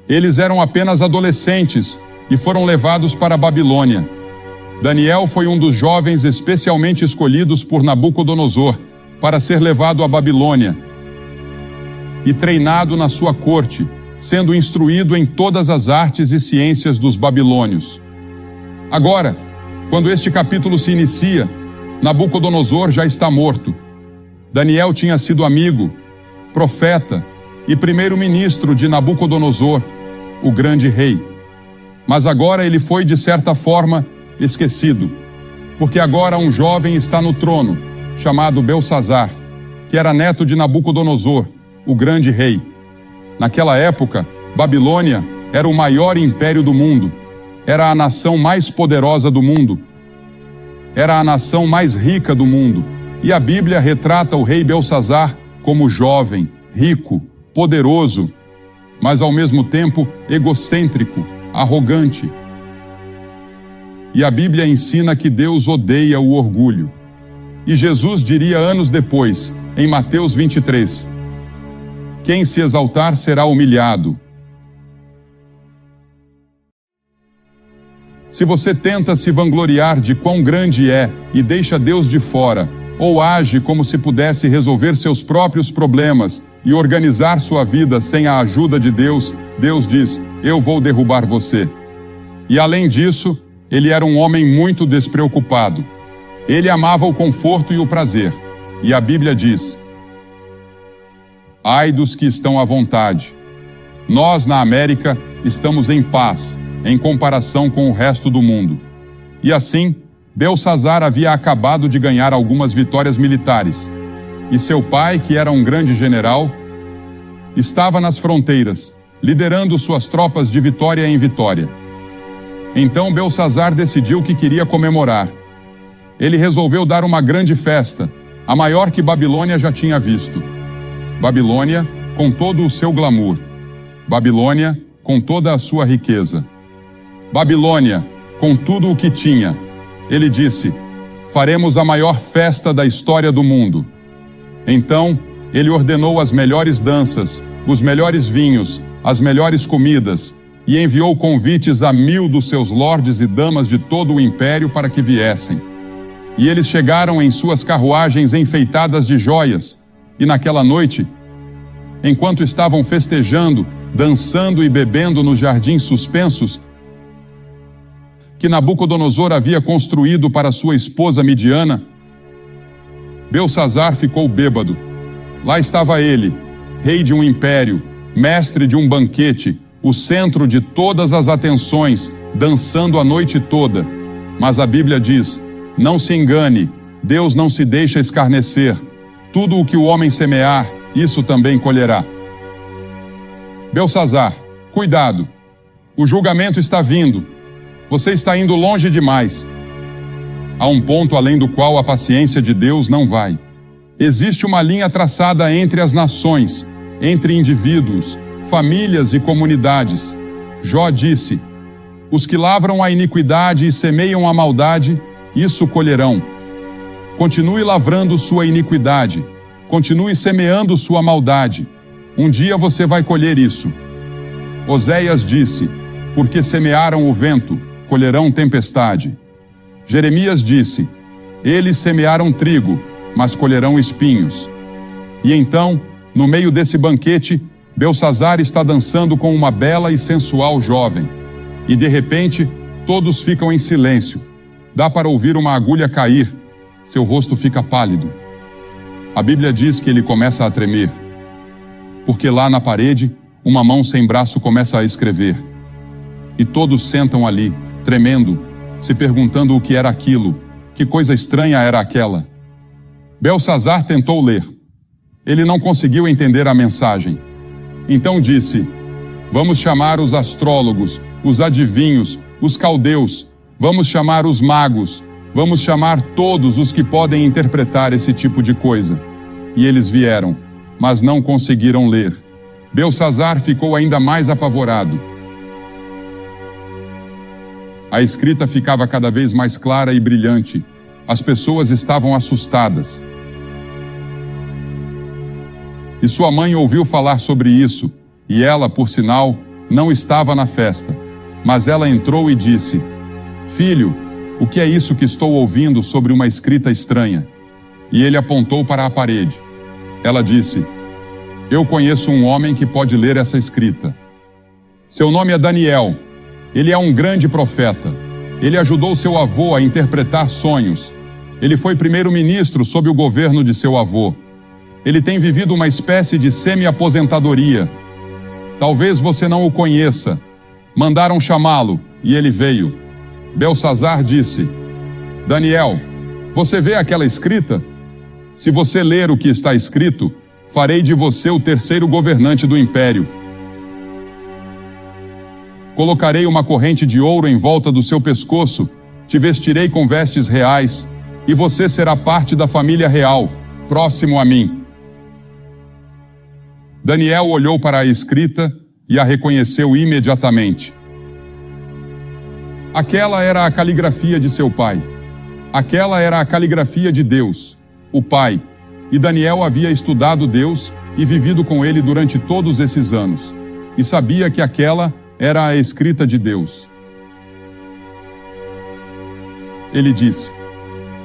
Eles eram apenas adolescentes e foram levados para a Babilônia. Daniel foi um dos jovens especialmente escolhidos por Nabucodonosor para ser levado à Babilônia e treinado na sua corte, sendo instruído em todas as artes e ciências dos babilônios. Agora, quando este capítulo se inicia, Nabucodonosor já está morto. Daniel tinha sido amigo, profeta e primeiro-ministro de Nabucodonosor, o grande rei. Mas agora ele foi, de certa forma, esquecido, porque agora um jovem está no trono, chamado Belsazar, que era neto de Nabucodonosor, o grande rei. Naquela época, Babilônia era o maior império do mundo, era a nação mais poderosa do mundo, era a nação mais rica do mundo, e a Bíblia retrata o rei Belsazar como jovem, rico, poderoso, mas ao mesmo tempo egocêntrico, arrogante. E a Bíblia ensina que Deus odeia o orgulho. E Jesus diria anos depois, em Mateus 23, quem se exaltar será humilhado. Se você tenta se vangloriar de quão grande é e deixa Deus de fora, ou age como se pudesse resolver seus próprios problemas e organizar sua vida sem a ajuda de Deus, Deus diz, eu vou derrubar você. E além disso, ele era um homem muito despreocupado. Ele amava o conforto e o prazer. E a Bíblia diz, ai dos que estão à vontade. Nós, na América, estamos em paz, em comparação com o resto do mundo. E assim, Belsazar havia acabado de ganhar algumas vitórias militares. E seu pai, que era um grande general, estava nas fronteiras, liderando suas tropas de vitória em vitória. Então Belsazar decidiu que queria comemorar. Ele resolveu dar uma grande festa, a maior que Babilônia já tinha visto. Babilônia com todo o seu glamour. Babilônia com toda a sua riqueza. Babilônia com tudo o que tinha. Ele disse, faremos a maior festa da história do mundo. Então, ele ordenou as melhores danças, os melhores vinhos, as melhores comidas, e enviou convites a 1000 dos seus lordes e damas de todo o império para que viessem. E eles chegaram em suas carruagens enfeitadas de joias, e naquela noite, enquanto estavam festejando, dançando e bebendo nos jardins suspensos que Nabucodonosor havia construído para sua esposa Midiana, Belsazar ficou bêbado. Lá estava ele, rei de um império, mestre de um banquete, o centro de todas as atenções, dançando a noite toda. Mas a Bíblia diz, não se engane, Deus não se deixa escarnecer. Tudo o que o homem semear, isso também colherá. Belsazar, cuidado, o julgamento está vindo. Você está indo longe demais. Há um ponto além do qual a paciência de Deus não vai. Existe uma linha traçada entre as nações, entre indivíduos, famílias e comunidades. Jó disse, os que lavram a iniquidade e semeiam a maldade, isso colherão. Continue lavrando sua iniquidade, continue semeando sua maldade. Um dia você vai colher isso. Oséias disse, porque semearam o vento, colherão tempestade. Jeremias disse, eles semearam trigo, mas colherão espinhos. E então, no meio desse banquete, Belsazar está dançando com uma bela e sensual jovem. E de repente, todos ficam em silêncio. Dá para ouvir uma agulha cair. Seu rosto fica pálido. A Bíblia diz que ele começa a tremer. Porque lá na parede, uma mão sem braço começa a escrever. E todos sentam ali, tremendo, se perguntando o que era aquilo, que coisa estranha era aquela. Belsazar tentou ler. Ele não conseguiu entender a mensagem. Então disse, vamos chamar os astrólogos, os adivinhos, os caldeus, vamos chamar os magos, vamos chamar todos os que podem interpretar esse tipo de coisa. E eles vieram, mas não conseguiram ler. Belsazar ficou ainda mais apavorado. A escrita ficava cada vez mais clara e brilhante. As pessoas estavam assustadas. E sua mãe ouviu falar sobre isso, e ela, por sinal, não estava na festa. Mas ela entrou e disse: Filho, o que é isso que estou ouvindo sobre uma escrita estranha? E ele apontou para a parede. Ela disse: Eu conheço um homem que pode ler essa escrita. Seu nome é Daniel. Ele é um grande profeta. Ele ajudou seu avô a interpretar sonhos. Ele foi primeiro-ministro sob o governo de seu avô. Ele tem vivido uma espécie de semi-aposentadoria. Talvez você não o conheça. Mandaram chamá-lo, e ele veio. Belsazar disse: Daniel, você vê aquela escrita? Se você ler o que está escrito, farei de você o terceiro governante do império. Colocarei uma corrente de ouro em volta do seu pescoço, te vestirei com vestes reais, e você será parte da família real, próximo a mim. Daniel olhou para a escrita e a reconheceu imediatamente. Aquela era a caligrafia de seu pai. Aquela era a caligrafia de Deus, o Pai. E Daniel havia estudado Deus e vivido com ele durante todos esses anos. E sabia que aquela era a escrita de Deus. Ele disse: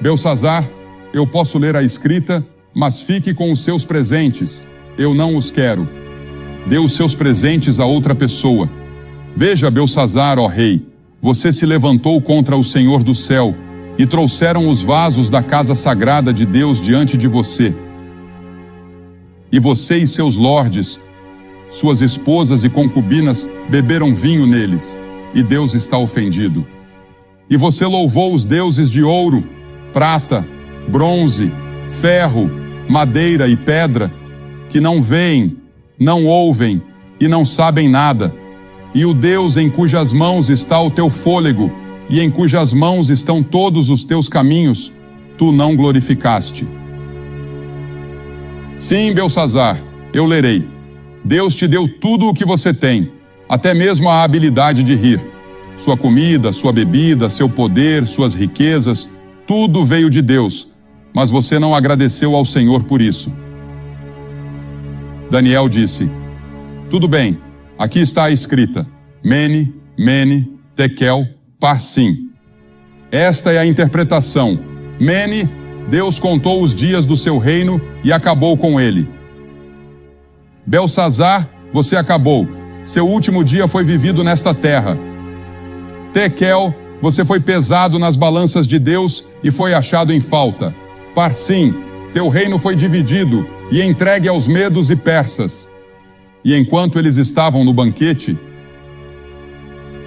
Belsazar, eu posso ler a escrita, mas fique com os seus presentes. Eu não os quero. Dê os seus presentes a outra pessoa. Veja, Belsazar, ó rei, você se levantou contra o Senhor do céu, e trouxeram os vasos da casa sagrada de Deus diante de você. E você e seus lordes, suas esposas e concubinas, beberam vinho neles, e Deus está ofendido. E você louvou os deuses de ouro, prata, bronze, ferro, madeira e pedra, que não veem, não ouvem e não sabem nada, e o Deus em cujas mãos está o teu fôlego, e em cujas mãos estão todos os teus caminhos, tu não glorificaste. Sim, Belsazar, eu lerei. Deus te deu tudo o que você tem, até mesmo a habilidade de rir. Sua comida, sua bebida, seu poder, suas riquezas, tudo veio de Deus, mas você não agradeceu ao Senhor por isso. Daniel disse: Tudo bem, aqui está a escrita: Mene, Mene, Tekel, Parsim. Esta é a interpretação. Mene, Deus contou os dias do seu reino e acabou com ele. Belsazar, você acabou. Seu último dia foi vivido nesta terra. Tekel, você foi pesado nas balanças de Deus e foi achado em falta. Parsim, teu reino foi dividido e entregue aos medos e persas. E enquanto eles estavam no banquete,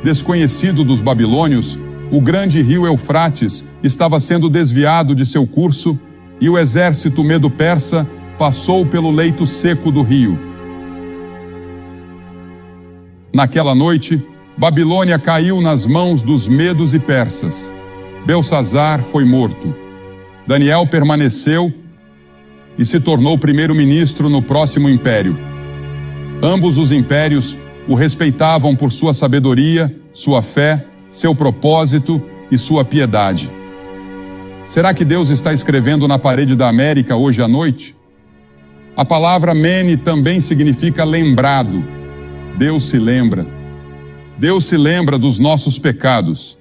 desconhecido dos babilônios, o grande rio Eufrates estava sendo desviado de seu curso e o exército medo-persa passou pelo leito seco do rio. Naquela noite, Babilônia caiu nas mãos dos medos e persas. Belsazar foi morto. Daniel permaneceu e se tornou primeiro-ministro no próximo império. Ambos os impérios o respeitavam por sua sabedoria, sua fé, seu propósito e sua piedade. Será que Deus está escrevendo na parede da América hoje à noite? A palavra Mene também significa lembrado. Deus se lembra. Deus se lembra dos nossos pecados.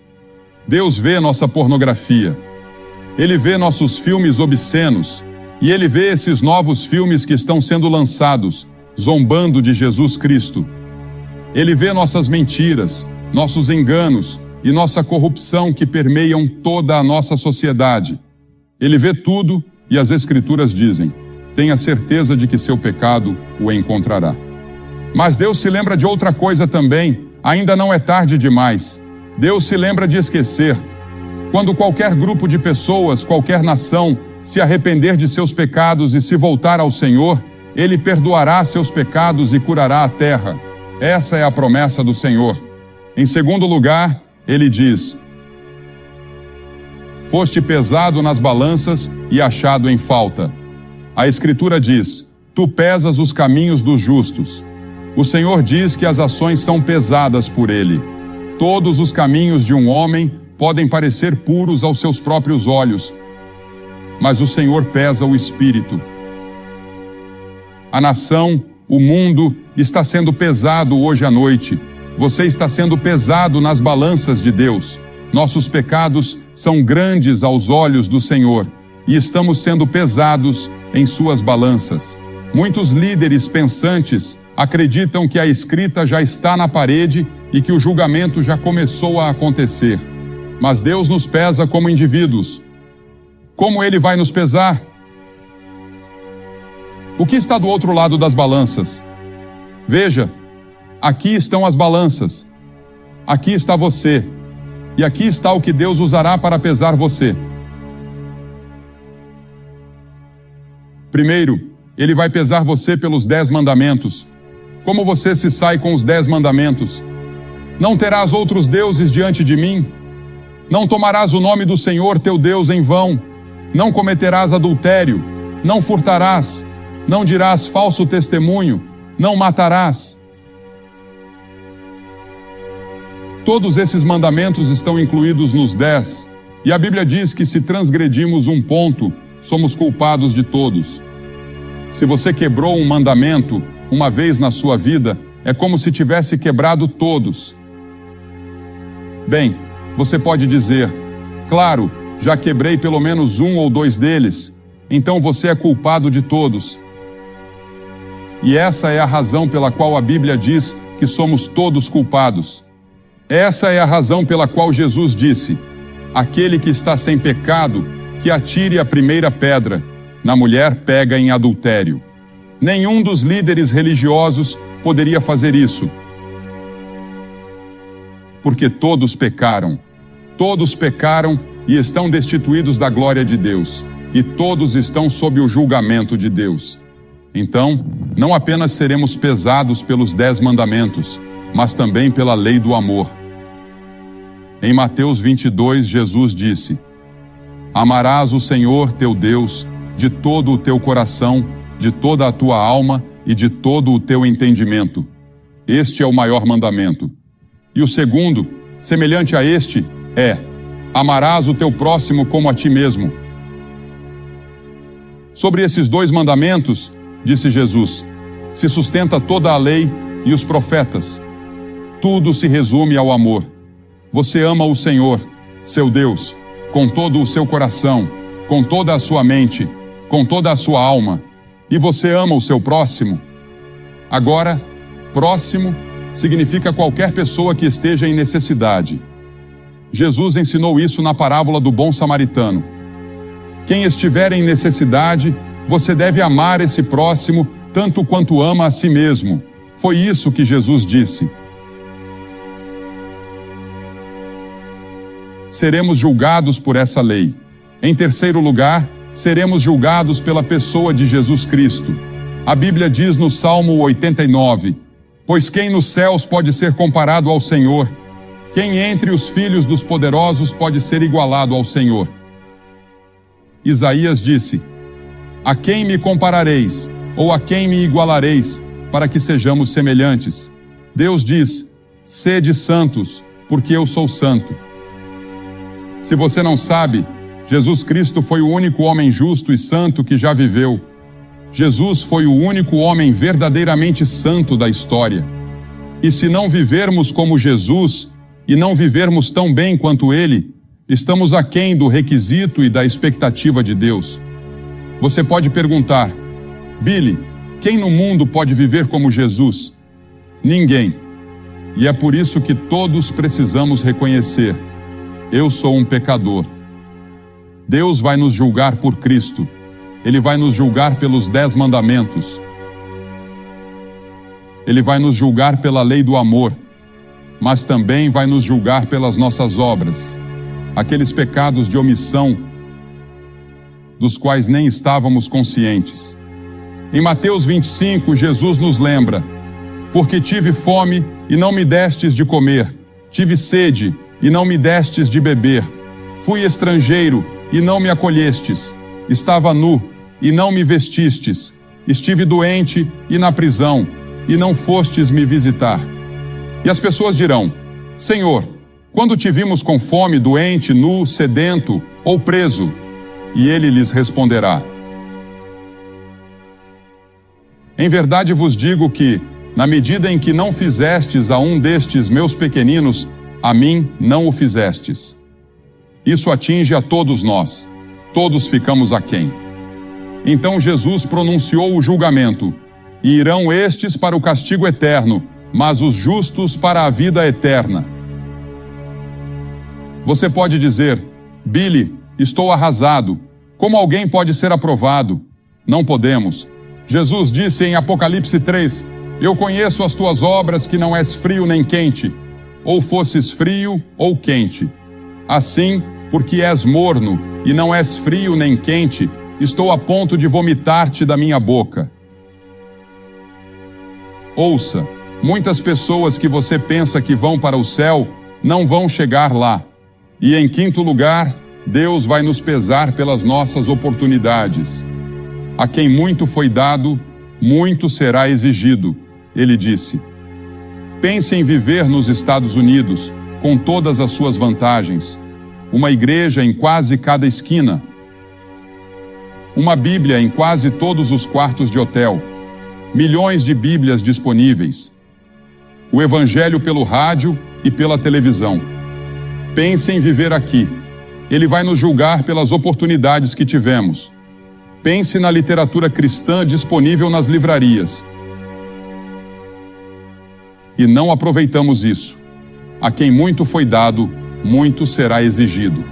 Deus vê nossa pornografia. Ele vê nossos filmes obscenos. E Ele vê esses novos filmes que estão sendo lançados, zombando de Jesus Cristo. Ele vê nossas mentiras, nossos enganos e nossa corrupção que permeiam toda a nossa sociedade. Ele vê tudo e as Escrituras dizem: tenha certeza de que seu pecado o encontrará. Mas Deus se lembra de outra coisa também. Ainda não é tarde demais. Deus se lembra de esquecer. Quando qualquer grupo de pessoas, qualquer nação, se arrepender de seus pecados e se voltar ao Senhor, Ele perdoará seus pecados e curará a terra. Essa é a promessa do Senhor. Em segundo lugar, Ele diz: foste pesado nas balanças e achado em falta. A Escritura diz: tu pesas os caminhos dos justos. O Senhor diz que as ações são pesadas por Ele. Todos os caminhos de um homem podem parecer puros aos seus próprios olhos, mas o Senhor pesa o espírito. A nação, O mundo está sendo pesado hoje à noite. Você está sendo pesado nas balanças de Deus. Nossos pecados são grandes aos olhos do Senhor e estamos sendo pesados em suas balanças. Muitos líderes pensantes acreditam que a escrita já está na parede e que o julgamento já começou a acontecer. Mas Deus nos pesa como indivíduos. Como Ele vai nos pesar? O que está do outro lado das balanças? Veja, aqui estão as balanças. Aqui está você. E aqui está o que Deus usará para pesar você. Primeiro, Ele vai pesar você pelos 10 mandamentos. Como você se sai com os 10 mandamentos? Não terás outros deuses diante de mim. Não tomarás o nome do Senhor teu Deus em vão. Não cometerás adultério. Não furtarás. Não dirás falso testemunho. Não matarás. Todos esses mandamentos estão incluídos nos 10. E a Bíblia diz que se transgredimos um ponto, somos culpados de todos. Se você quebrou um mandamento uma vez na sua vida, é como se tivesse quebrado todos. Bem, você pode dizer, claro, já quebrei pelo menos 1 ou 2 deles, então você é culpado de todos. E essa é a razão pela qual a Bíblia diz que somos todos culpados. Essa é a razão pela qual Jesus disse, aquele que está sem pecado, que atire a primeira pedra. Na mulher pega em adultério. Nenhum dos líderes religiosos poderia fazer isso. Porque todos pecaram. Todos pecaram e estão destituídos da glória de Deus. E todos estão sob o julgamento de Deus. Então, não apenas seremos pesados pelos 10 mandamentos, mas também pela lei do amor. Em Mateus 22, Jesus disse, amarás o Senhor teu Deus de todo o teu coração, de toda a tua alma e de todo o teu entendimento. Este é o maior mandamento. E o segundo, semelhante a este, é, amarás o teu próximo como a ti mesmo. Sobre esses 2 mandamentos, disse Jesus, se sustenta toda a lei e os profetas. Tudo se resume ao amor. Você ama o Senhor, seu Deus, com todo o seu coração, com toda a sua mente, com toda a sua alma, e você ama o seu próximo. Agora, próximo significa qualquer pessoa que esteja em necessidade. Jesus ensinou isso na parábola do bom samaritano. Quem estiver em necessidade, você deve amar esse próximo tanto quanto ama a si mesmo. Foi isso que Jesus disse. Seremos julgados por essa lei. Em terceiro lugar, seremos julgados pela pessoa de Jesus Cristo. A Bíblia diz no Salmo 89, pois quem nos céus pode ser comparado ao Senhor? Quem entre os filhos dos poderosos pode ser igualado ao Senhor? Isaías disse, a quem me comparareis, ou a quem me igualareis, para que sejamos semelhantes? Deus diz, sede santos, porque eu sou santo. Se você não sabe, Jesus Cristo foi o único homem justo e santo que já viveu. Jesus foi o único homem verdadeiramente santo da história. E se não vivermos como Jesus, e não vivermos tão bem quanto Ele, estamos aquém do requisito e da expectativa de Deus. Você pode perguntar, Billy, quem no mundo pode viver como Jesus? Ninguém. E é por isso que todos precisamos reconhecer, eu sou um pecador. Deus vai nos julgar por Cristo. Ele vai nos julgar pelos 10 mandamentos. Ele vai nos julgar pela lei do amor, mas também vai nos julgar pelas nossas obras, aqueles pecados de omissão dos quais nem estávamos conscientes. Em Mateus 25, Jesus nos lembra, porque tive fome e não me destes de comer, tive sede e não me destes de beber, fui estrangeiro e não me acolhestes, estava nu e não me vestistes, estive doente e na prisão, e não fostes me visitar. E as pessoas dirão, Senhor, quando te vimos com fome, doente, nu, sedento ou preso? E ele lhes responderá, Em verdade vos digo que, na medida em que não fizestes a um destes meus pequeninos, a mim não o fizestes. Isso atinge a todos nós. Todos ficamos aquém. Então Jesus pronunciou o julgamento, e irão estes para o castigo eterno, mas os justos para a vida eterna. Você pode dizer, Billy, estou arrasado. Como alguém pode ser aprovado? Não podemos. Jesus disse em Apocalipse 3, eu conheço as tuas obras que não és frio nem quente, ou fosses frio ou quente. Assim, porque és morno e não és frio nem quente, estou a ponto de vomitar-te da minha boca. Ouça, muitas pessoas que você pensa que vão para o céu não vão chegar lá. E em quinto lugar, Deus vai nos pesar pelas nossas oportunidades. A quem muito foi dado, muito será exigido, ele disse. Pense em viver nos Estados Unidos, com todas as suas vantagens. Uma igreja em quase cada esquina. Uma Bíblia em quase todos os quartos de hotel. Milhões de Bíblias disponíveis. O Evangelho pelo rádio e pela televisão. Pense em viver aqui. Ele vai nos julgar pelas oportunidades que tivemos. Pense na literatura cristã disponível nas livrarias. E não aproveitamos isso. A quem muito foi dado, muito será exigido.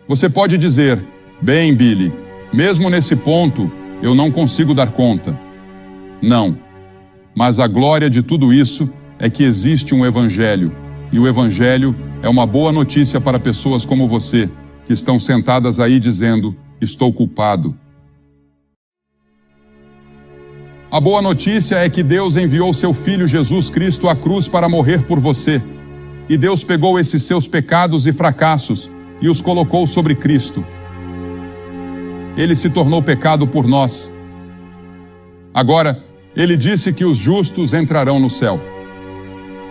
Você pode dizer, bem, Billy, mesmo nesse ponto, eu não consigo dar conta. Não. Mas a glória de tudo isso é que existe um Evangelho. E o Evangelho é uma boa notícia para pessoas como você, que estão sentadas aí dizendo, estou culpado. A boa notícia é que Deus enviou seu Filho Jesus Cristo à cruz para morrer por você. E Deus pegou esses seus pecados e fracassos e os colocou sobre Cristo. Ele se tornou pecado por nós. Agora, ele disse que os justos entrarão no céu.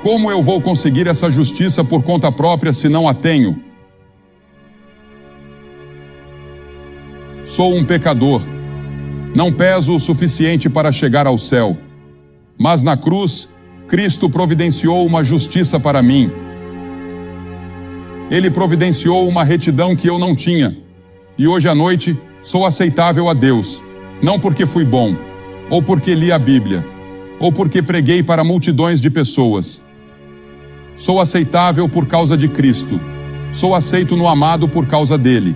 Como eu vou conseguir essa justiça por conta própria se não a tenho? Sou um pecador. Não peso o suficiente para chegar ao céu. Mas na cruz, Cristo providenciou uma justiça para mim. Ele providenciou uma retidão que eu não tinha. E hoje à noite, sou aceitável a Deus. Não porque fui bom, ou porque li a Bíblia, ou porque preguei para multidões de pessoas. Sou aceitável por causa de Cristo. Sou aceito no amado por causa dele.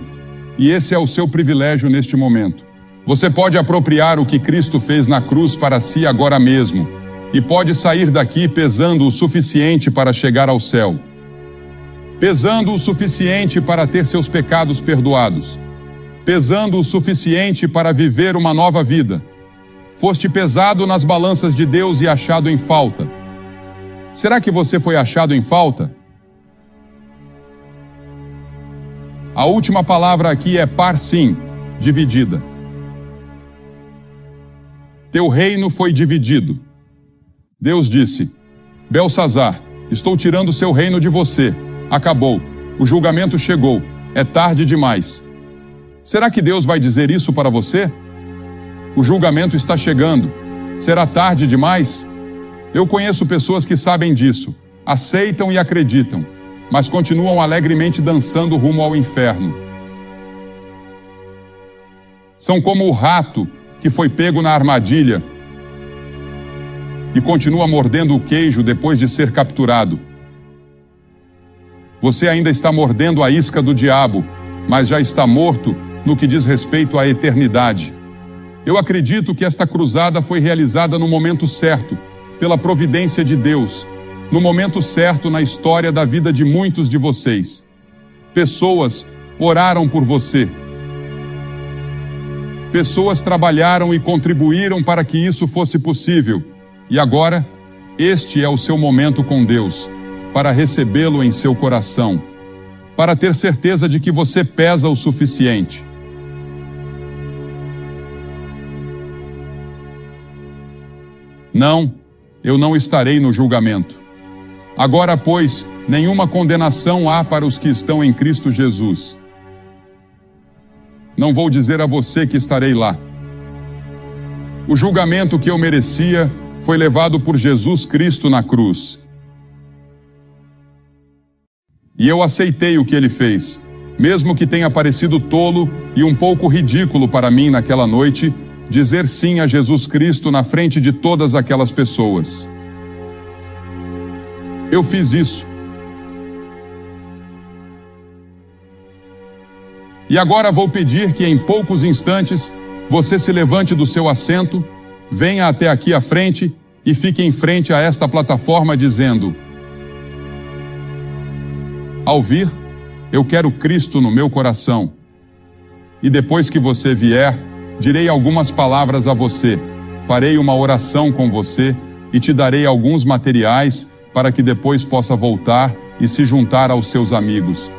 E esse é o seu privilégio neste momento. Você pode apropriar o que Cristo fez na cruz para si agora mesmo, e pode sair daqui pesando o suficiente para chegar ao céu. Pesando o suficiente para ter seus pecados perdoados. Pesando o suficiente para viver uma nova vida. Foste pesado nas balanças de Deus e achado em falta. Será que você foi achado em falta? A última palavra aqui é parsim, dividida. Teu reino foi dividido. Deus disse, Belsazar, estou tirando seu reino de você. Acabou. O julgamento chegou. É tarde demais. Será que Deus vai dizer isso para você? O julgamento está chegando. Será tarde demais? Eu conheço pessoas que sabem disso, aceitam e acreditam, mas continuam alegremente dançando rumo ao inferno. São como o rato que foi pego na armadilha e continua mordendo o queijo depois de ser capturado. Você ainda está mordendo a isca do diabo, mas já está morto no que diz respeito à eternidade. Eu acredito que esta cruzada foi realizada no momento certo, pela providência de Deus, no momento certo na história da vida de muitos de vocês. Pessoas oraram por você. Pessoas trabalharam e contribuíram para que isso fosse possível. E agora, este é o seu momento com Deus, para recebê-lo em seu coração, para ter certeza de que você pesa o suficiente. Não, eu não estarei no julgamento. Agora, pois, nenhuma condenação há para os que estão em Cristo Jesus. Não vou dizer a você que estarei lá. O julgamento que eu merecia foi levado por Jesus Cristo na cruz. E eu aceitei o que ele fez, mesmo que tenha parecido tolo e um pouco ridículo para mim naquela noite, dizer sim a Jesus Cristo na frente de todas aquelas pessoas. Eu fiz isso. E agora vou pedir que em poucos instantes você se levante do seu assento, venha até aqui à frente e fique em frente a esta plataforma dizendo: ao vir, eu quero Cristo no meu coração. E depois que você vier, direi algumas palavras a você, farei uma oração com você e te darei alguns materiais para que depois possa voltar e se juntar aos seus amigos.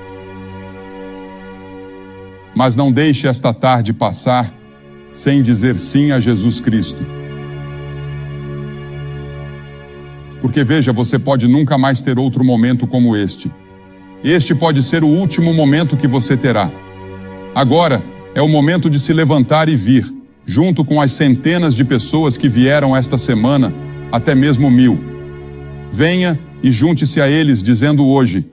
Mas não deixe esta tarde passar sem dizer sim a Jesus Cristo. Porque veja, você pode nunca mais ter outro momento como este. Este pode ser o último momento que você terá. Agora é o momento de se levantar e vir, junto com as centenas de pessoas que vieram esta semana, até mesmo 1000. Venha e junte-se a eles dizendo hoje: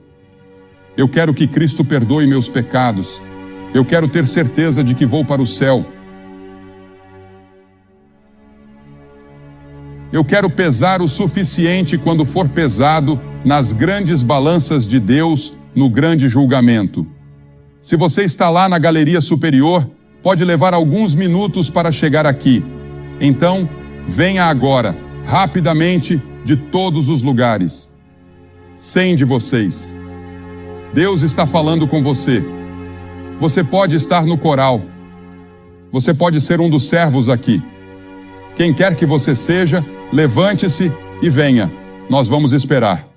eu quero que Cristo perdoe meus pecados. Eu quero ter certeza de que vou para o céu. Eu quero pesar o suficiente quando for pesado nas grandes balanças de Deus no grande julgamento. Se você está lá na galeria superior, pode levar alguns minutos para chegar aqui. Então, venha agora, rapidamente, de todos os lugares. 100 de vocês. Deus está falando com você. Você pode estar no coral. Você pode ser um dos servos aqui. Quem quer que você seja, levante-se e venha. Nós vamos esperar.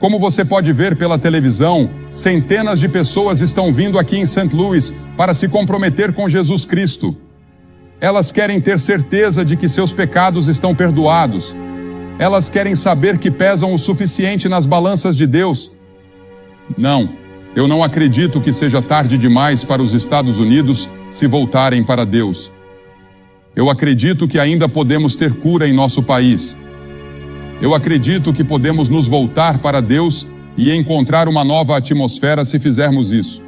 Como você pode ver pela televisão, centenas de pessoas estão vindo aqui em St. Louis para se comprometer com Jesus Cristo. Elas querem ter certeza de que seus pecados estão perdoados. Elas querem saber que pesam o suficiente nas balanças de Deus. Não, eu não acredito que seja tarde demais para os Estados Unidos se voltarem para Deus. Eu acredito que ainda podemos ter cura em nosso país. Eu acredito que podemos nos voltar para Deus e encontrar uma nova atmosfera se fizermos isso.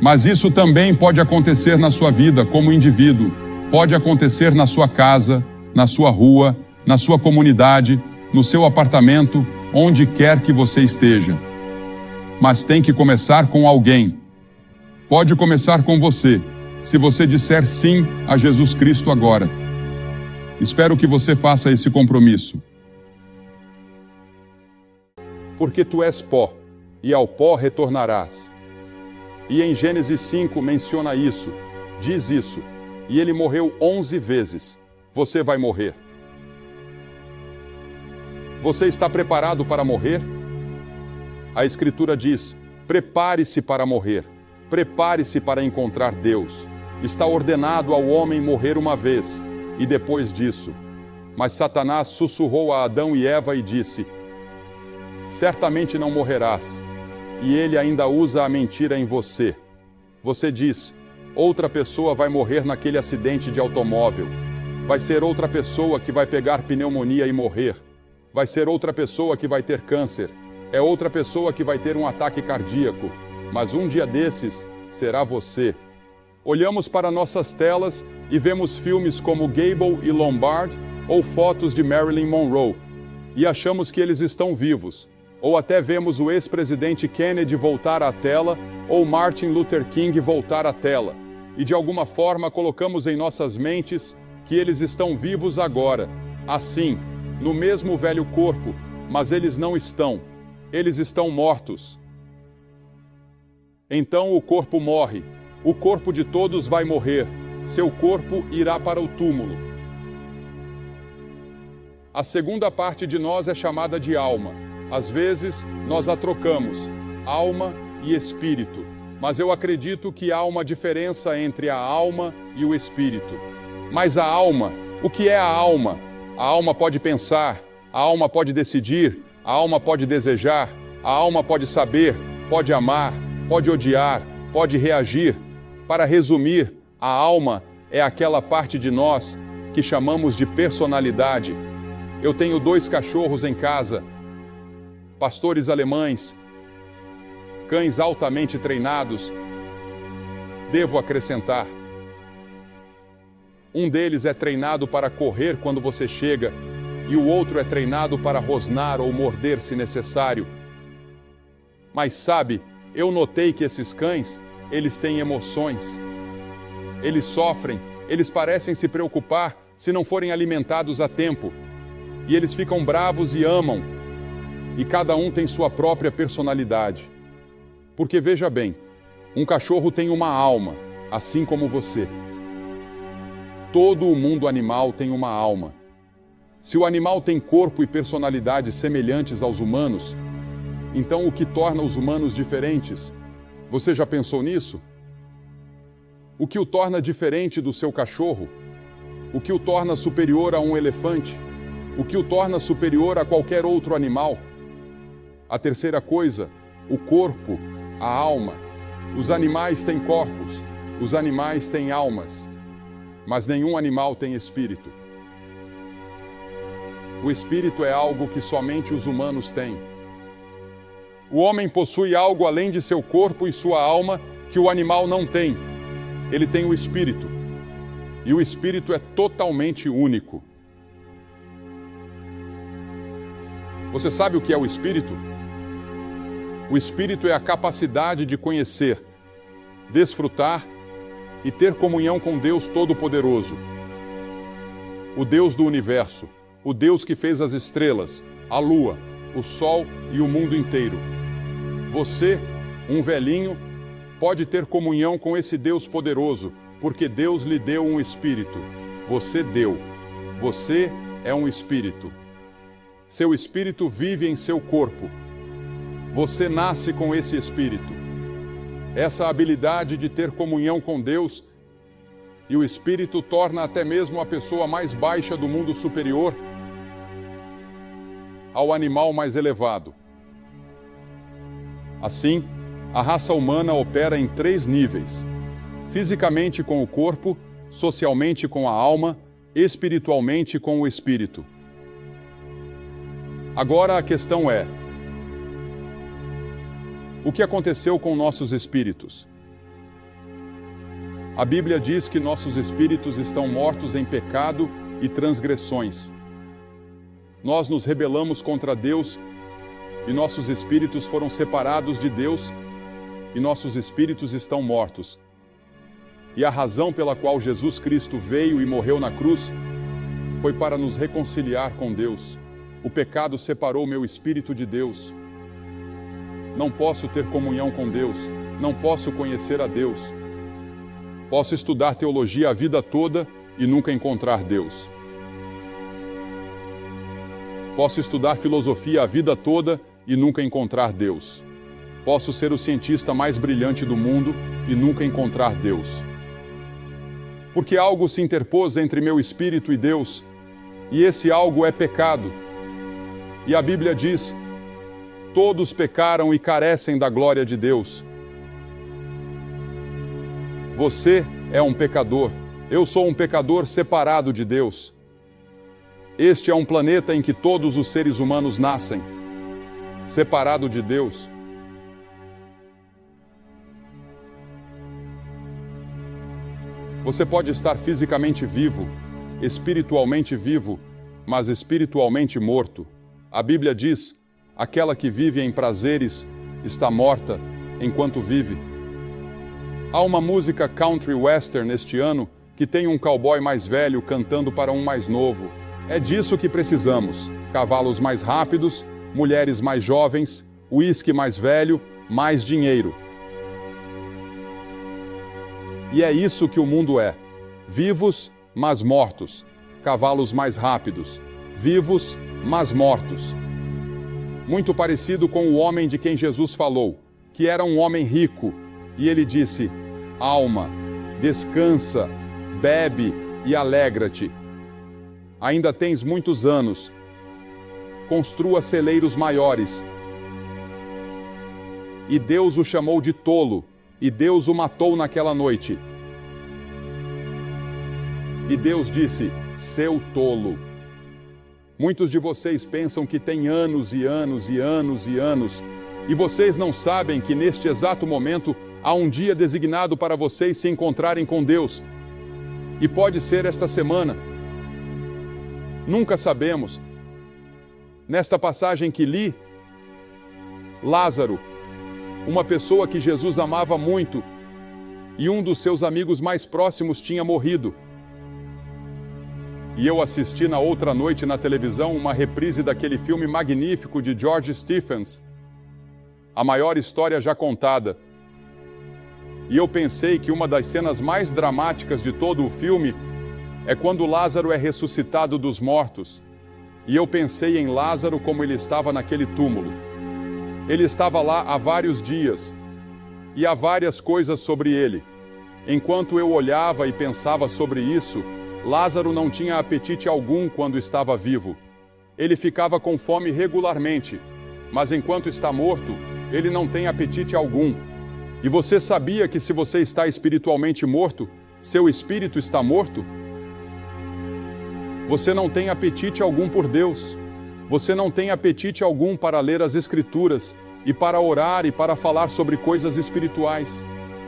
Mas isso também pode acontecer na sua vida como indivíduo, pode acontecer na sua casa, na sua rua, na sua comunidade, no seu apartamento, onde quer que você esteja. Mas tem que começar com alguém. Pode começar com você, se você disser sim a Jesus Cristo agora. Espero que você faça esse compromisso. Porque tu és pó, e ao pó retornarás. E em Gênesis 5 menciona isso, diz isso, e ele morreu 11 vezes. Você vai morrer. Você está preparado para morrer? A Escritura diz: prepare-se para morrer, prepare-se para encontrar Deus. Está ordenado ao homem morrer uma vez, e depois disso. Mas Satanás sussurrou a Adão e Eva e disse: certamente não morrerás. E ele ainda usa a mentira em você. Você diz: outra pessoa vai morrer naquele acidente de automóvel. Vai ser outra pessoa que vai pegar pneumonia e morrer. Vai ser outra pessoa que vai ter câncer. É outra pessoa que vai ter um ataque cardíaco. Mas um dia desses será você. Olhamos para nossas telas e vemos filmes como Gable e Lombard ou fotos de Marilyn Monroe. E achamos que eles estão vivos. Ou até vemos o ex-presidente Kennedy voltar à tela, ou Martin Luther King voltar à tela, e de alguma forma colocamos em nossas mentes que eles estão vivos agora, assim, no mesmo velho corpo, mas eles não estão, eles estão mortos. Então o corpo morre, o corpo de todos vai morrer, seu corpo irá para o túmulo. A segunda parte de nós é chamada de alma. Às vezes, nós a trocamos, alma e espírito, mas eu acredito que há uma diferença entre a alma e o espírito. Mas a alma, o que é a alma? A alma pode pensar, a alma pode decidir, a alma pode desejar, a alma pode saber, pode amar, pode odiar, pode reagir. Para resumir, a alma é aquela parte de nós que chamamos de personalidade. Eu tenho 2 cachorros em casa, pastores alemães, cães altamente treinados. Devo acrescentar, um deles é treinado para correr quando você chega, e o outro é treinado para rosnar ou morder se necessário. Mas sabe, eu notei que esses cães, eles têm emoções. Eles sofrem, eles parecem se preocupar se não forem alimentados a tempo. E eles ficam bravos e amam. E cada um tem sua própria personalidade. Porque veja bem, um cachorro tem uma alma, assim como você. Todo o mundo animal tem uma alma. Se o animal tem corpo e personalidade semelhantes aos humanos, então o que torna os humanos diferentes? Você já pensou nisso? O que o torna diferente do seu cachorro? O que o torna superior a um elefante? O que o torna superior a qualquer outro animal? A terceira coisa, o corpo, a alma. Os animais têm corpos, os animais têm almas, mas nenhum animal tem espírito. O espírito é algo que somente os humanos têm. O homem possui algo além de seu corpo e sua alma que o animal não tem. Ele tem o espírito. E o espírito é totalmente único. Você sabe o que é o espírito? O espírito é a capacidade de conhecer, desfrutar e ter comunhão com Deus Todo-Poderoso. O Deus do universo, o Deus que fez as estrelas, a lua, o sol e o mundo inteiro. Você, um velhinho, pode ter comunhão com esse Deus poderoso, porque Deus lhe deu um espírito. Você deu. Você é um espírito. Seu espírito vive em seu corpo. Você nasce com esse espírito. Essa habilidade de ter comunhão com Deus e o espírito torna até mesmo a pessoa mais baixa do mundo superior ao animal mais elevado. Assim, a raça humana opera em 3 níveis: fisicamente com o corpo, socialmente com a alma, espiritualmente com o espírito. Agora a questão é: o que aconteceu com nossos espíritos? A Bíblia diz que nossos espíritos estão mortos em pecado e transgressões. Nós nos rebelamos contra Deus e nossos espíritos foram separados de Deus e nossos espíritos estão mortos. E a razão pela qual Jesus Cristo veio e morreu na cruz foi para nos reconciliar com Deus. O pecado separou meu espírito de Deus. Não posso ter comunhão com Deus, não posso conhecer a Deus. Posso estudar teologia a vida toda e nunca encontrar Deus. Posso estudar filosofia a vida toda e nunca encontrar Deus. Posso ser o cientista mais brilhante do mundo e nunca encontrar Deus. Porque algo se interpôs entre meu espírito e Deus, e esse algo é pecado. E a Bíblia diz: todos pecaram e carecem da glória de Deus. Você é um pecador, eu sou um pecador separado de Deus. Este é um planeta em que todos os seres humanos nascem, separado de Deus. Você pode estar fisicamente vivo, espiritualmente vivo, mas espiritualmente morto. A Bíblia diz: aquela que vive em prazeres está morta enquanto vive. Há uma música country western este ano que tem um cowboy mais velho cantando para um mais novo. É disso que precisamos: cavalos mais rápidos, mulheres mais jovens, uísque mais velho, mais dinheiro. E é isso que o mundo é: vivos, mas mortos. Cavalos mais rápidos, vivos, mas mortos. Muito parecido com o homem de quem Jesus falou, que era um homem rico, e ele disse: alma, descansa, bebe e alegra-te. Ainda tens muitos anos. Construa celeiros maiores. E Deus o chamou de tolo, e Deus o matou naquela noite. E Deus disse: seu tolo. Muitos de vocês pensam que têm anos e anos e anos e anos, e vocês não sabem que neste exato momento há um dia designado para vocês se encontrarem com Deus. E pode ser esta semana. Nunca sabemos. Nesta passagem que li, Lázaro, uma pessoa que Jesus amava muito, e um dos seus amigos mais próximos tinha morrido. E eu assisti na outra noite na televisão uma reprise daquele filme magnífico de George Stephens, A Maior História Já Contada. E eu pensei que uma das cenas mais dramáticas de todo o filme é quando Lázaro é ressuscitado dos mortos. E eu pensei em Lázaro como ele estava naquele túmulo. Ele estava lá há vários dias, e há várias coisas sobre ele. Enquanto eu olhava e pensava sobre isso, Lázaro não tinha apetite algum quando estava vivo. Ele ficava com fome regularmente, mas enquanto está morto, ele não tem apetite algum. E você sabia que se você está espiritualmente morto, seu espírito está morto? Você não tem apetite algum por Deus. Você não tem apetite algum para ler as Escrituras e para orar e para falar sobre coisas espirituais.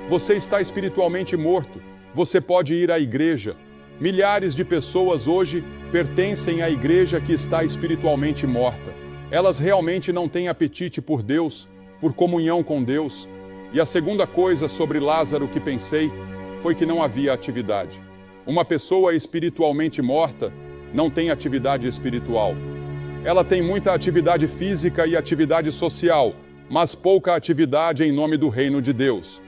Você está espiritualmente morto. Você pode ir à igreja. Milhares de pessoas hoje pertencem à igreja que está espiritualmente morta. Elas realmente não têm apetite por Deus, por comunhão com Deus. E a segunda coisa sobre Lázaro que pensei foi que não havia atividade. Uma pessoa espiritualmente morta não tem atividade espiritual. Ela tem muita atividade física e atividade social, mas pouca atividade em nome do reino de Deus.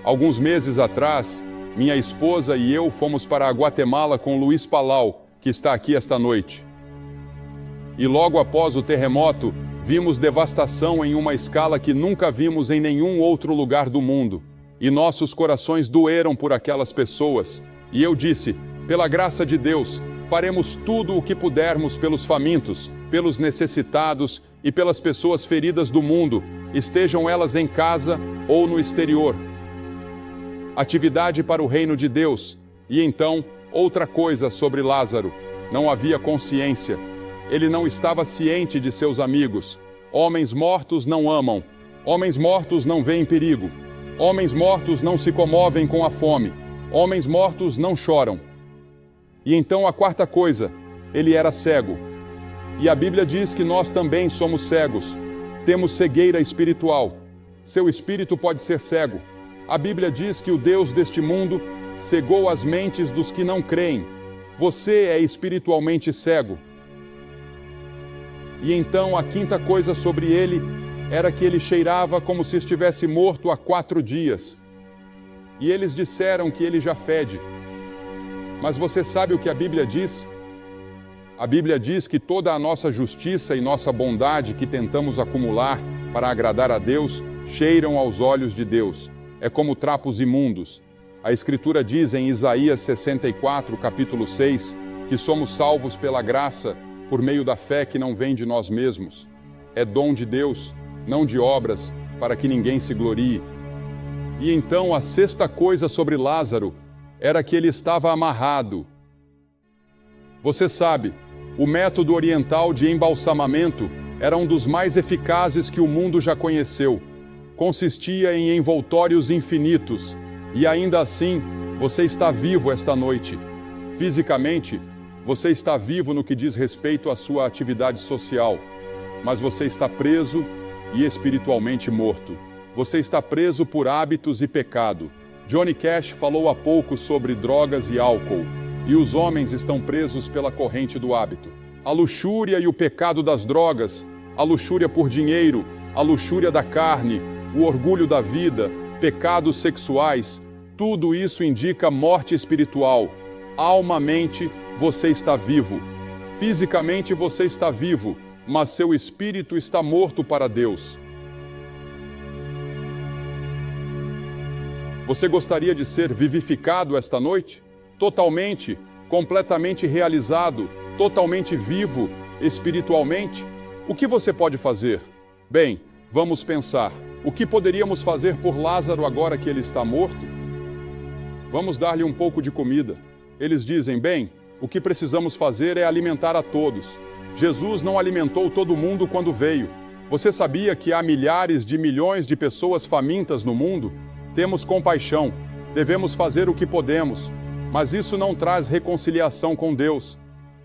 Alguns meses atrás, minha esposa e eu fomos para a Guatemala com Luiz Palau, que está aqui esta noite. E logo após o terremoto, vimos devastação em uma escala que nunca vimos em nenhum outro lugar do mundo. E nossos corações doeram por aquelas pessoas. E eu disse: pela graça de Deus, faremos tudo o que pudermos pelos famintos, pelos necessitados e pelas pessoas feridas do mundo, estejam elas em casa ou no exterior. Atividade para o reino de Deus. E então, outra coisa sobre Lázaro: não havia consciência. Ele não estava ciente de seus amigos. Homens mortos não amam. Homens mortos não veem perigo. Homens mortos não se comovem com a fome. Homens mortos não choram. E então a quarta coisa: ele era cego. E a Bíblia diz que nós também somos cegos. Temos cegueira espiritual. Seu espírito pode ser cego. A Bíblia diz que o Deus deste mundo cegou as mentes dos que não creem. Você é espiritualmente cego. E então a quinta coisa sobre ele era que ele cheirava como se estivesse morto há 4 dias. E eles disseram que ele já fede. Mas você sabe o que a Bíblia diz? A Bíblia diz que toda a nossa justiça e nossa bondade que tentamos acumular para agradar a Deus cheiram aos olhos de Deus. É como trapos imundos. A Escritura diz em Isaías 64, capítulo 6, que somos salvos pela graça, por meio da fé que não vem de nós mesmos. É dom de Deus, não de obras, para que ninguém se glorie. E então a sexta coisa sobre Lázaro era que ele estava amarrado. Você sabe, o método oriental de embalsamamento era um dos mais eficazes que o mundo já conheceu. Consistia em envoltórios infinitos, e ainda assim, você está vivo esta noite. Fisicamente, você está vivo no que diz respeito à sua atividade social. mas você está preso e espiritualmente morto. Você está preso por hábitos e pecado. Johnny Cash falou há pouco sobre drogas e álcool, e os homens estão presos pela corrente do hábito. A luxúria e o pecado das drogas, a luxúria por dinheiro, a luxúria da carne, o orgulho da vida, pecados sexuais, tudo isso indica morte espiritual. Almamente, você está vivo. Fisicamente, você está vivo, mas seu espírito está morto para Deus. Você gostaria de ser vivificado esta noite? Totalmente, completamente realizado, totalmente vivo, espiritualmente? O que você pode fazer? Bem, vamos pensar. O que poderíamos fazer por Lázaro agora que ele está morto? Vamos dar-lhe um pouco de comida. Eles dizem, bem, o que precisamos fazer é alimentar a todos. Jesus não alimentou todo mundo quando veio. Você sabia que há milhares de milhões de pessoas famintas no mundo? Temos compaixão, devemos fazer o que podemos, mas isso não traz reconciliação com Deus.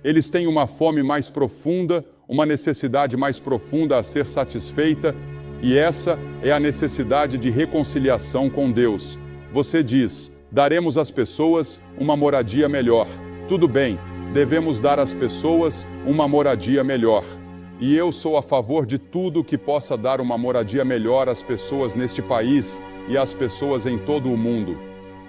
Eles têm uma fome mais profunda, uma necessidade mais profunda a ser satisfeita, e essa é a necessidade de reconciliação com Deus. Você diz, daremos às pessoas uma moradia melhor. Tudo bem, devemos dar às pessoas uma moradia melhor. E eu sou a favor de tudo que possa dar uma moradia melhor às pessoas neste país e às pessoas em todo o mundo.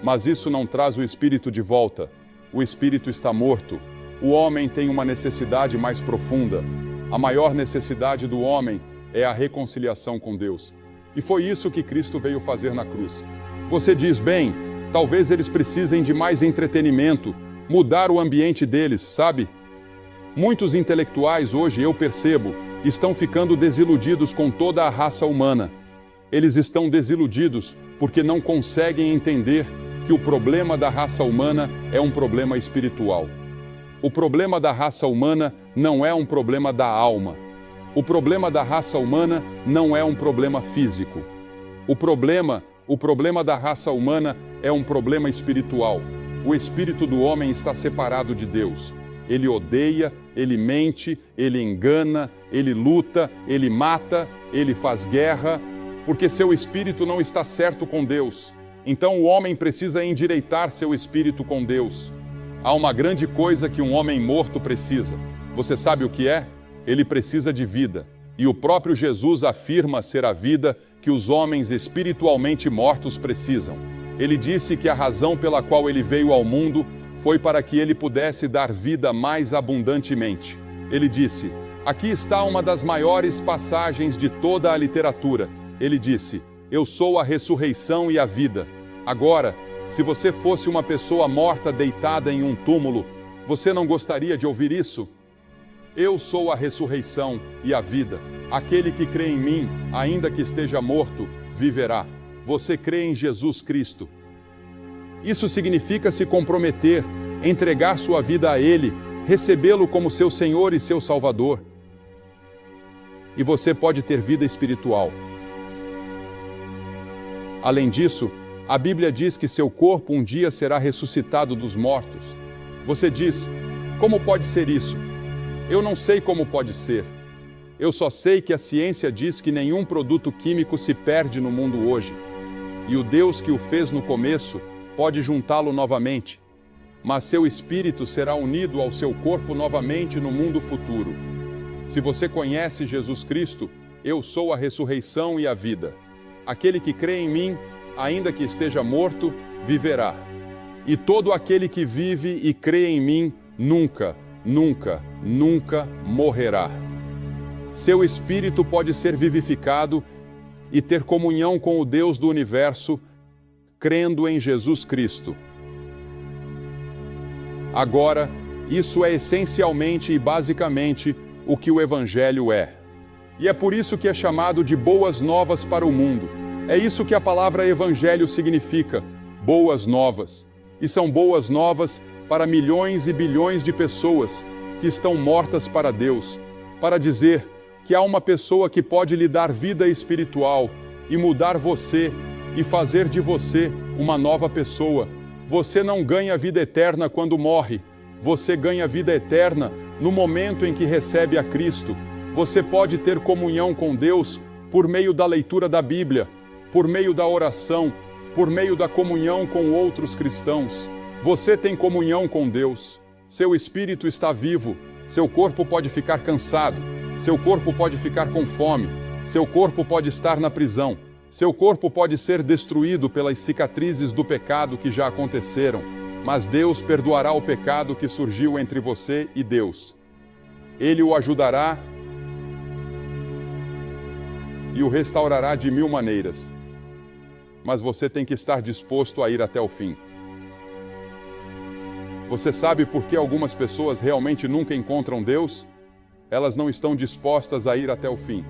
Mas isso não traz o espírito de volta. O espírito está morto. O homem tem uma necessidade mais profunda. A maior necessidade do homem é a reconciliação com Deus. E foi isso que Cristo veio fazer na cruz. Você diz, bem, talvez eles precisem de mais entretenimento, mudar o ambiente deles, sabe? Muitos intelectuais hoje, eu percebo, estão ficando desiludidos com toda a raça humana. Eles estão desiludidos porque não conseguem entender que o problema da raça humana é um problema espiritual. O problema da raça humana não é um problema da alma. O problema da raça humana não é um problema físico. O problema da raça humana é um problema espiritual. O espírito do homem está separado de Deus. Ele odeia, ele mente, ele engana, ele luta, ele mata, ele faz guerra, porque seu espírito não está certo com Deus. Então o homem precisa endireitar seu espírito com Deus. Há uma grande coisa que um homem morto precisa. Você sabe o que é? Ele precisa de vida. E o próprio Jesus afirma ser a vida que os homens espiritualmente mortos precisam. Ele disse que a razão pela qual ele veio ao mundo foi para que ele pudesse dar vida mais abundantemente. Ele disse, aqui está uma das maiores passagens de toda a literatura. Ele disse, eu sou a ressurreição e a vida. Agora, se você fosse uma pessoa morta deitada em um túmulo, você não gostaria de ouvir isso? Eu sou a ressurreição e a vida. Aquele que crê em mim, ainda que esteja morto, viverá. Você crê em Jesus Cristo. Isso significa se comprometer, entregar sua vida a Ele, recebê-lo como seu Senhor e seu Salvador. E você pode ter vida espiritual. Além disso, a Bíblia diz que seu corpo um dia será ressuscitado dos mortos. Você diz, como pode ser isso? Eu não sei como pode ser. Eu só sei que a ciência diz que nenhum produto químico se perde no mundo hoje. E o Deus que o fez no começo pode juntá-lo novamente. Mas seu espírito será unido ao seu corpo novamente no mundo futuro. Se você conhece Jesus Cristo, eu sou a ressurreição e a vida. Aquele que crê em mim, ainda que esteja morto, viverá. E todo aquele que vive e crê em mim, nunca, nunca, nunca morrerá. Seu espírito pode ser vivificado e ter comunhão com o Deus do universo, crendo em Jesus Cristo. Agora, isso é essencialmente e basicamente o que o Evangelho é. E é por isso que é chamado de boas novas para o mundo. É isso que a palavra Evangelho significa, boas novas. E são boas novas para milhões e bilhões de pessoas que estão mortas para Deus, para dizer que há uma pessoa que pode lhe dar vida espiritual e mudar você e fazer de você uma nova pessoa. Você não ganha vida eterna quando morre, você ganha vida eterna no momento em que recebe a Cristo. Você pode ter comunhão com Deus por meio da leitura da Bíblia, por meio da oração, por meio da comunhão com outros cristãos. Você tem comunhão com Deus. Seu espírito está vivo. Seu corpo pode ficar cansado. Seu corpo pode ficar com fome. Seu corpo pode estar na prisão. Seu corpo pode ser destruído pelas cicatrizes do pecado que já aconteceram. Mas Deus perdoará o pecado que surgiu entre você e Deus. Ele o ajudará e o restaurará de 1000 maneiras. Mas você tem que estar disposto a ir até o fim. Você sabe por que algumas pessoas realmente nunca encontram Deus? Elas não estão dispostas a ir até o fim.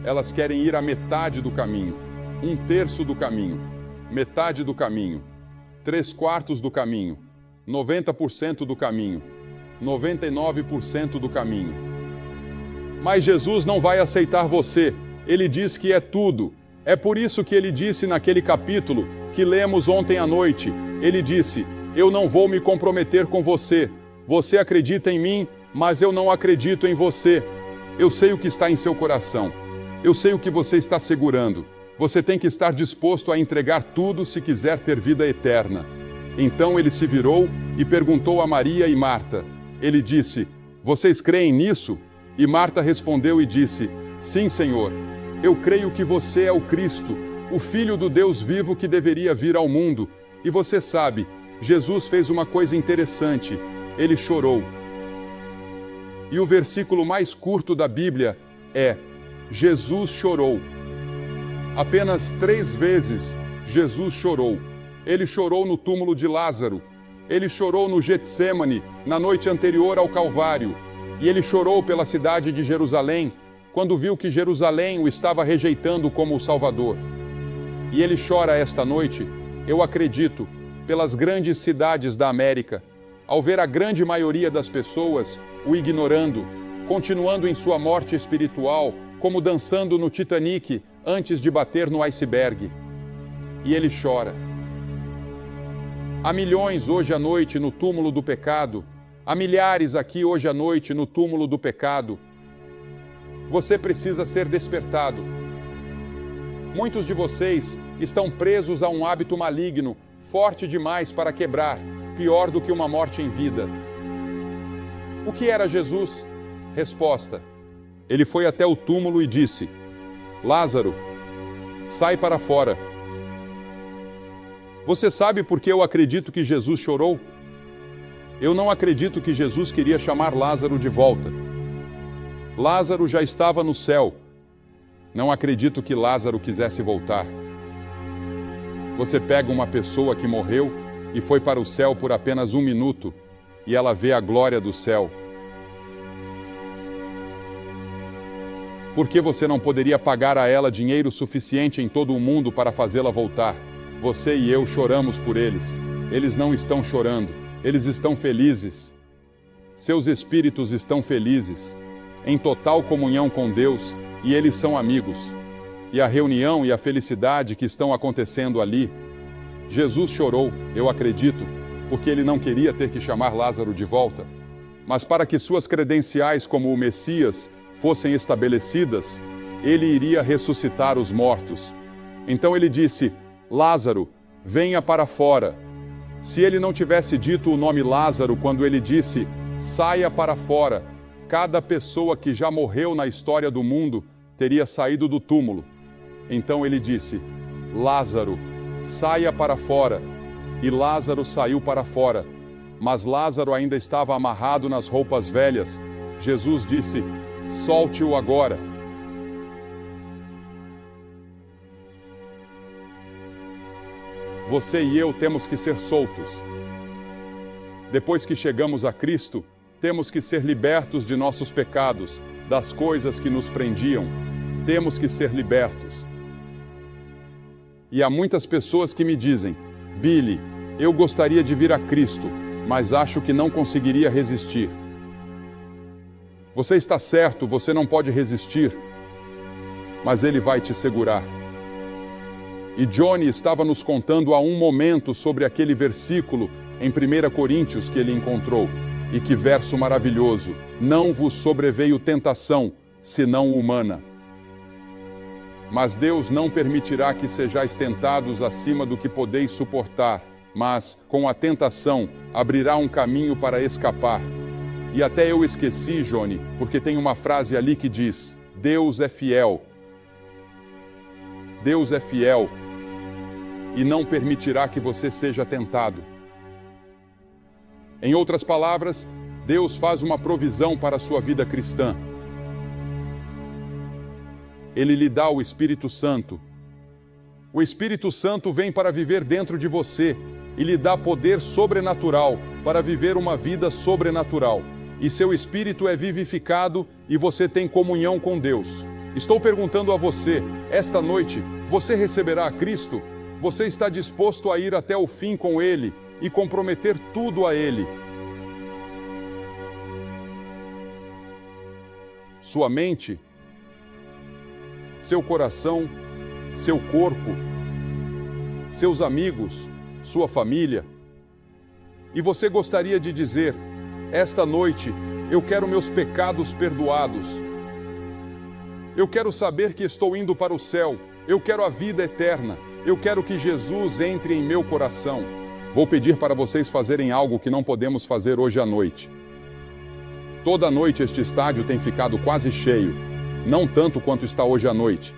Elas querem ir a metade do caminho, 1/3 do caminho, metade do caminho, 3/4 do caminho, 90% do caminho, 99% do caminho. Mas Jesus não vai aceitar você. Ele diz que é tudo. É por isso que ele disse naquele capítulo que lemos ontem à noite. Ele disse: eu não vou me comprometer com você. Você acredita em mim, mas eu não acredito em você. Eu sei o que está em seu coração. Eu sei o que você está segurando. Você tem que estar disposto a entregar tudo se quiser ter vida eterna. Então ele se virou e perguntou a Maria e Marta. Ele disse: vocês creem nisso? E Marta respondeu e disse: sim, Senhor. Eu creio que você é o Cristo, o Filho do Deus vivo que deveria vir ao mundo. E você sabe, Jesus fez uma coisa interessante. Ele chorou. E o versículo mais curto da Bíblia é: Jesus chorou. Apenas 3 vezes Jesus chorou. Ele chorou no túmulo de Lázaro. Ele chorou no Getsêmani, na noite anterior ao Calvário. E ele chorou pela cidade de Jerusalém, quando viu que Jerusalém o estava rejeitando como o Salvador. E ele chora esta noite, eu acredito, pelas grandes cidades da América, ao ver a grande maioria das pessoas o ignorando, continuando em sua morte espiritual, como dançando no Titanic antes de bater no iceberg. E ele chora. Há milhões hoje à noite no túmulo do pecado, há milhares aqui hoje à noite no túmulo do pecado. Você precisa ser despertado. Muitos de vocês estão presos a um hábito maligno, forte demais para quebrar, pior do que uma morte em vida. O que era Jesus? Resposta: ele foi até o túmulo e disse: Lázaro, sai para fora. Você sabe por que eu acredito que Jesus chorou? Eu não acredito que Jesus queria chamar Lázaro de volta. Lázaro já estava no céu. Não acredito que Lázaro quisesse voltar. Você pega uma pessoa que morreu e foi para o céu por apenas 1 minuto e ela vê a glória do céu. Por que você não poderia pagar a ela dinheiro suficiente em todo o mundo para fazê-la voltar? Você e eu choramos por eles. Eles não estão chorando. Eles estão felizes. Seus espíritos estão felizes, em total comunhão com Deus, e eles são amigos. E a reunião e a felicidade que estão acontecendo ali. Jesus chorou, eu acredito, porque ele não queria ter que chamar Lázaro de volta. Mas para que suas credenciais como o Messias fossem estabelecidas, ele iria ressuscitar os mortos. Então ele disse: Lázaro, venha para fora. Se ele não tivesse dito o nome Lázaro quando ele disse, saia para fora, cada pessoa que já morreu na história do mundo teria saído do túmulo. Então ele disse, Lázaro, saia para fora. E Lázaro saiu para fora. Mas Lázaro ainda estava amarrado nas roupas velhas. Jesus disse, solte-o agora. Você e eu temos que ser soltos. Depois que chegamos a Cristo, temos que ser libertos de nossos pecados, das coisas que nos prendiam. Temos que ser libertos. E há muitas pessoas que me dizem, Billy, eu gostaria de vir a Cristo, mas acho que não conseguiria resistir. Você está certo, você não pode resistir, mas Ele vai te segurar. E Johnny estava nos contando há um momento sobre aquele versículo em 1 Coríntios que ele encontrou. E que verso maravilhoso! Não vos sobreveio tentação, senão humana. Mas Deus não permitirá que sejais tentados acima do que podeis suportar, mas, com a tentação, abrirá um caminho para escapar. E até eu esqueci, Johnny, porque tem uma frase ali que diz: Deus é fiel. Deus é fiel e não permitirá que você seja tentado. Em outras palavras, Deus faz uma provisão para a sua vida cristã. Ele lhe dá o Espírito Santo. O Espírito Santo vem para viver dentro de você e lhe dá poder sobrenatural para viver uma vida sobrenatural. E seu espírito é vivificado e você tem comunhão com Deus. Estou perguntando a você, esta noite, você receberá a Cristo? Você está disposto a ir até o fim com Ele e comprometer tudo a Ele? Sua mente, seu coração, seu corpo, seus amigos, sua família. E você gostaria de dizer: esta noite eu quero meus pecados perdoados. Eu quero saber que estou indo para o céu. Eu quero a vida eterna. Eu quero que Jesus entre em meu coração. Vou pedir para vocês fazerem algo que não podemos fazer hoje à noite. Toda noite este estádio tem ficado quase cheio, não tanto quanto está hoje à noite.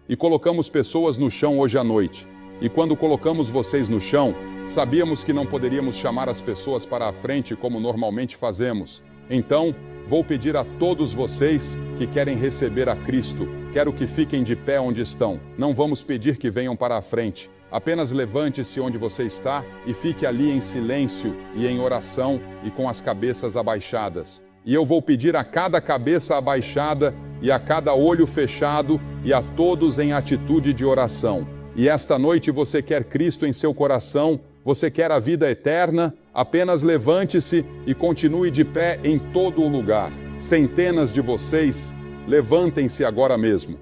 E colocamos pessoas no chão hoje à noite. E quando colocamos vocês no chão, sabíamos que não poderíamos chamar as pessoas para a frente como normalmente fazemos. Então, vou pedir a todos vocês que querem receber a Cristo, quero que fiquem de pé onde estão. Não vamos pedir que venham para a frente. Apenas levante-se onde você está e fique ali em silêncio e em oração e com as cabeças abaixadas. E eu vou pedir a cada cabeça abaixada e a cada olho fechado e a todos em atitude de oração. E esta noite você quer Cristo em seu coração, você quer a vida eterna, apenas levante-se e continue de pé em todo o lugar. Centenas de vocês, levantem-se agora mesmo.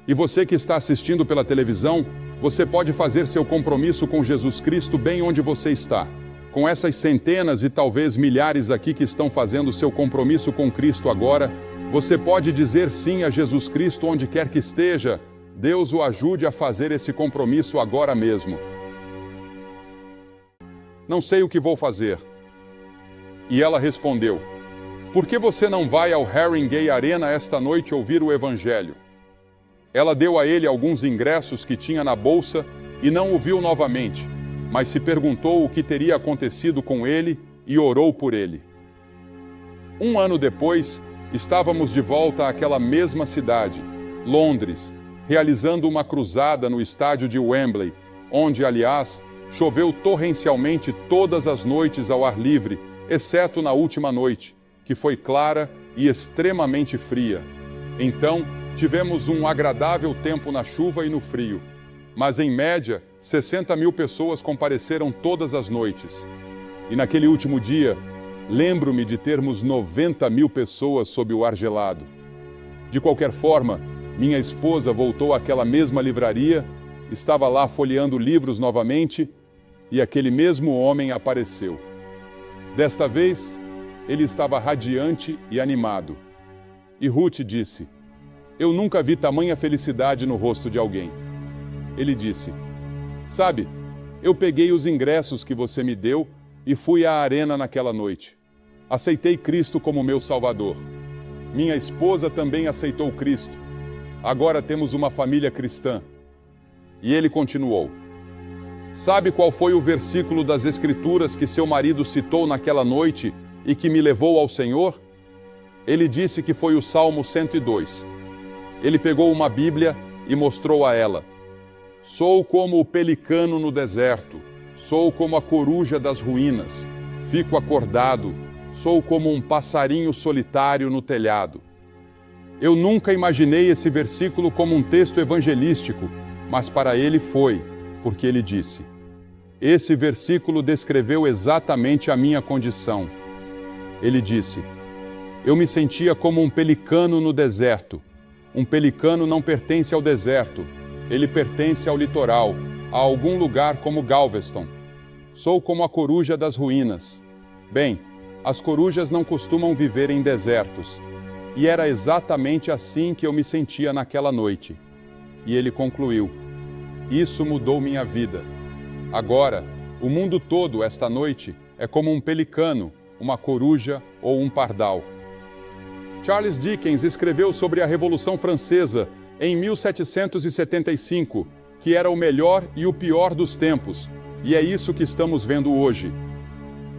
E você que está assistindo pela televisão, você pode fazer seu compromisso com Jesus Cristo bem onde você está. Com essas centenas e talvez milhares aqui que estão fazendo seu compromisso com Cristo agora, você pode dizer sim a Jesus Cristo onde quer que esteja. Deus o ajude a fazer esse compromisso agora mesmo. Não sei o que vou fazer. E ela respondeu: por que você não vai ao Haringey Arena esta noite ouvir o Evangelho? Ela deu a ele alguns ingressos que tinha na bolsa e não o viu novamente, mas se perguntou o que teria acontecido com ele e orou por ele. 1 ano depois, estávamos de volta àquela mesma cidade, Londres, realizando uma cruzada no estádio de Wembley, onde, aliás, choveu torrencialmente todas as noites ao ar livre, exceto na última noite, que foi clara e extremamente fria. Então, tivemos um agradável tempo na chuva e no frio, mas em média, 60 mil pessoas compareceram todas as noites. E naquele último dia, lembro-me de termos 90 mil pessoas sob o ar gelado. De qualquer forma, minha esposa voltou àquela mesma livraria, estava lá folheando livros novamente, e aquele mesmo homem apareceu. Desta vez, ele estava radiante e animado. E Ruth disse: eu nunca vi tamanha felicidade no rosto de alguém. Ele disse: sabe, eu peguei os ingressos que você me deu e fui à arena naquela noite. Aceitei Cristo como meu Salvador. Minha esposa também aceitou Cristo. Agora temos uma família cristã. E ele continuou: sabe qual foi o versículo das Escrituras que seu marido citou naquela noite e que me levou ao Senhor? Ele disse que foi o Salmo 102. Ele pegou uma Bíblia e mostrou a ela: sou como o pelicano no deserto, sou como a coruja das ruínas, fico acordado, sou como um passarinho solitário no telhado. Eu nunca imaginei esse versículo como um texto evangelístico, mas para ele foi, porque ele disse: esse versículo descreveu exatamente a minha condição. Ele disse: eu me sentia como um pelicano no deserto. Um pelicano não pertence ao deserto, ele pertence ao litoral, a algum lugar como Galveston. Sou como a coruja das ruínas. Bem, as corujas não costumam viver em desertos. E era exatamente assim que eu me sentia naquela noite. E ele concluiu: isso mudou minha vida. Agora, o mundo todo, esta noite, é como um pelicano, uma coruja ou um pardal. Charles Dickens escreveu sobre a Revolução Francesa em 1775, que era o melhor e o pior dos tempos, e é isso que estamos vendo hoje.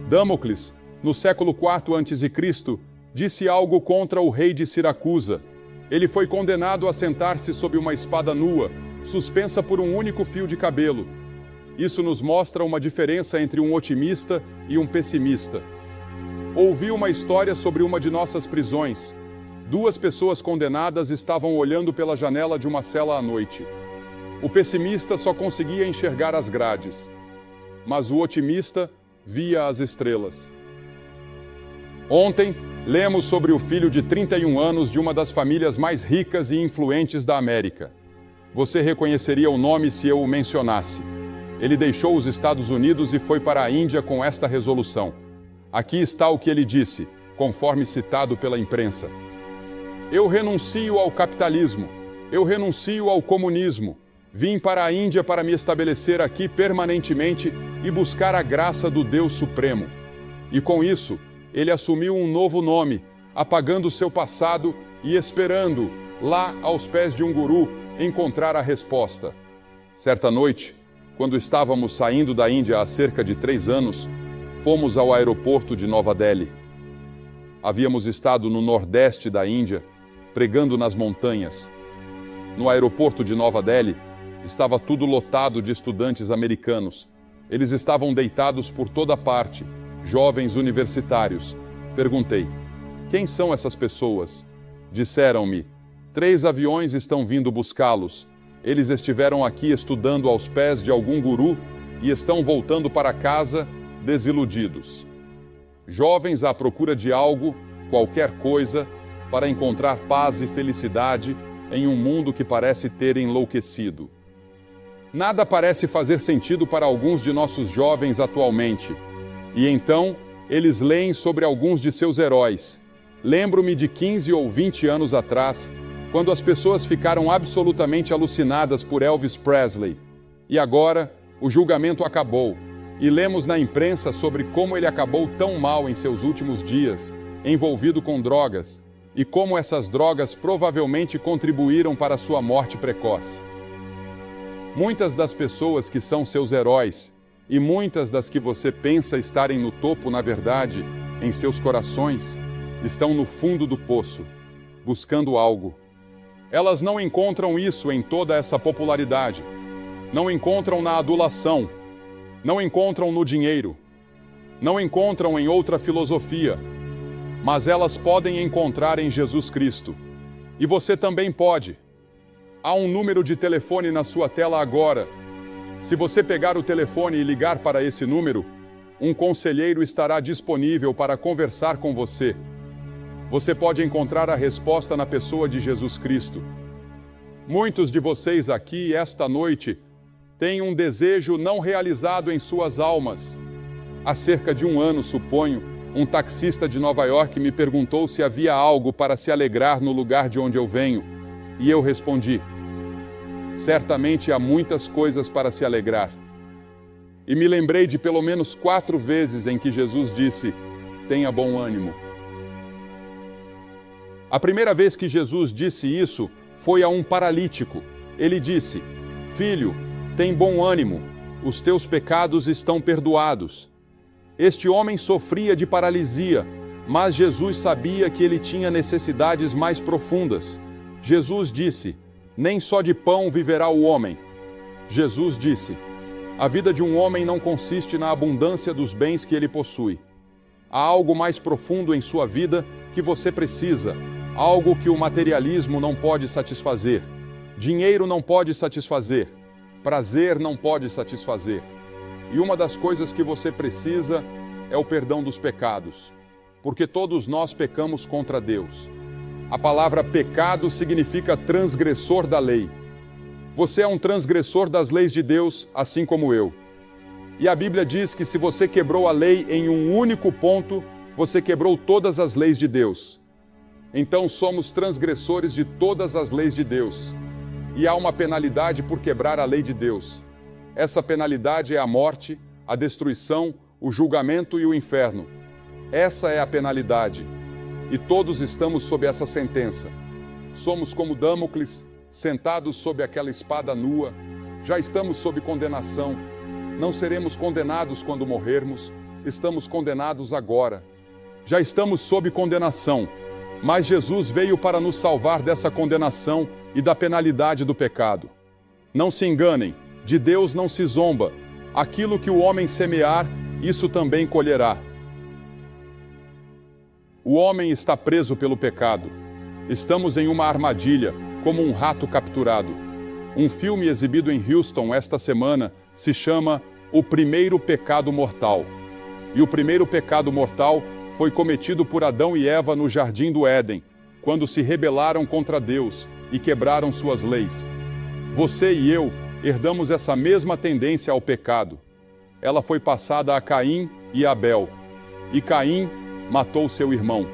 Damocles, no século IV a.C., disse algo contra o rei de Siracusa. Ele foi condenado a sentar-se sob uma espada nua, suspensa por um único fio de cabelo. Isso nos mostra uma diferença entre um otimista e um pessimista. Ouvi uma história sobre uma de nossas prisões. 2 pessoas condenadas estavam olhando pela janela de uma cela à noite. O pessimista só conseguia enxergar as grades, mas o otimista via as estrelas. Ontem, lemos sobre o filho de 31 anos de uma das famílias mais ricas e influentes da América. Você reconheceria o nome se eu o mencionasse. Ele deixou os Estados Unidos e foi para a Índia com esta resolução. Aqui está o que ele disse, conforme citado pela imprensa: eu renuncio ao capitalismo, eu renuncio ao comunismo. Vim para a Índia para me estabelecer aqui permanentemente e buscar a graça do Deus Supremo. E com isso, ele assumiu um novo nome, apagando seu passado e esperando, lá aos pés de um guru, encontrar a resposta. Certa noite, quando estávamos saindo da Índia há cerca de 3 anos, fomos ao aeroporto de Nova Delhi. Havíamos estado no nordeste da Índia, pregando nas montanhas. No aeroporto de Nova Delhi, estava tudo lotado de estudantes americanos. Eles estavam deitados por toda parte, jovens universitários. Perguntei: quem são essas pessoas? Disseram-me: 3 aviões estão vindo buscá-los. Eles estiveram aqui estudando aos pés de algum guru e estão voltando para casa desiludidos. Jovens à procura de algo, qualquer coisa, para encontrar paz e felicidade em um mundo que parece ter enlouquecido. Nada parece fazer sentido para alguns de nossos jovens atualmente. E então, eles leem sobre alguns de seus heróis. Lembro-me de 15 ou 20 anos atrás, quando as pessoas ficaram absolutamente alucinadas por Elvis Presley. E agora, o julgamento acabou. E lemos na imprensa sobre como ele acabou tão mal em seus últimos dias, envolvido com drogas, e como essas drogas provavelmente contribuíram para sua morte precoce. Muitas das pessoas que são seus heróis, e muitas das que você pensa estarem no topo, na verdade, em seus corações, estão no fundo do poço, buscando algo. Elas não encontram isso em toda essa popularidade, não encontram na adulação, não encontram no dinheiro, não encontram em outra filosofia, mas elas podem encontrar em Jesus Cristo. E você também pode. Há um número de telefone na sua tela agora. Se você pegar o telefone e ligar para esse número, um conselheiro estará disponível para conversar com você. Você pode encontrar a resposta na pessoa de Jesus Cristo. Muitos de vocês aqui, esta noite, têm um desejo não realizado em suas almas. Há cerca de 1 ano, suponho, um taxista de Nova York me perguntou se havia algo para se alegrar no lugar de onde eu venho. E eu respondi: certamente há muitas coisas para se alegrar. E me lembrei de pelo menos 4 vezes em que Jesus disse: tenha bom ânimo. A primeira vez que Jesus disse isso foi a um paralítico. Ele disse: "Filho, tem bom ânimo, os teus pecados estão perdoados." Este homem sofria de paralisia, mas Jesus sabia que ele tinha necessidades mais profundas. Jesus disse: "Nem só de pão viverá o homem." Jesus disse: "A vida de um homem não consiste na abundância dos bens que ele possui. Há algo mais profundo em sua vida que você precisa, algo que o materialismo não pode satisfazer. Dinheiro não pode satisfazer, prazer não pode satisfazer. E uma das coisas que você precisa é o perdão dos pecados, porque todos nós pecamos contra Deus. A palavra pecado significa transgressor da lei. Você é um transgressor das leis de Deus, assim como eu. E a Bíblia diz que se você quebrou a lei em um único ponto, você quebrou todas as leis de Deus. Então somos transgressores de todas as leis de Deus. E há uma penalidade por quebrar a lei de Deus. Essa penalidade é a morte, a destruição, o julgamento e o inferno. Essa é a penalidade. E todos estamos sob essa sentença. Somos como Damocles, sentados sob aquela espada nua. Já estamos sob condenação. Não seremos condenados quando morrermos. Estamos condenados agora. Já estamos sob condenação. Mas Jesus veio para nos salvar dessa condenação e da penalidade do pecado. Não se enganem, de Deus não se zomba. Aquilo que o homem semear, isso também colherá. O homem está preso pelo pecado. Estamos em uma armadilha, como um rato capturado. Um filme exibido em Houston esta semana se chama O Primeiro Pecado Mortal. E o primeiro pecado mortal foi cometido por Adão e Eva no Jardim do Éden, quando se rebelaram contra Deus e quebraram suas leis. Você e eu herdamos essa mesma tendência ao pecado. Ela foi passada a Caim e Abel. E Caim matou seu irmão.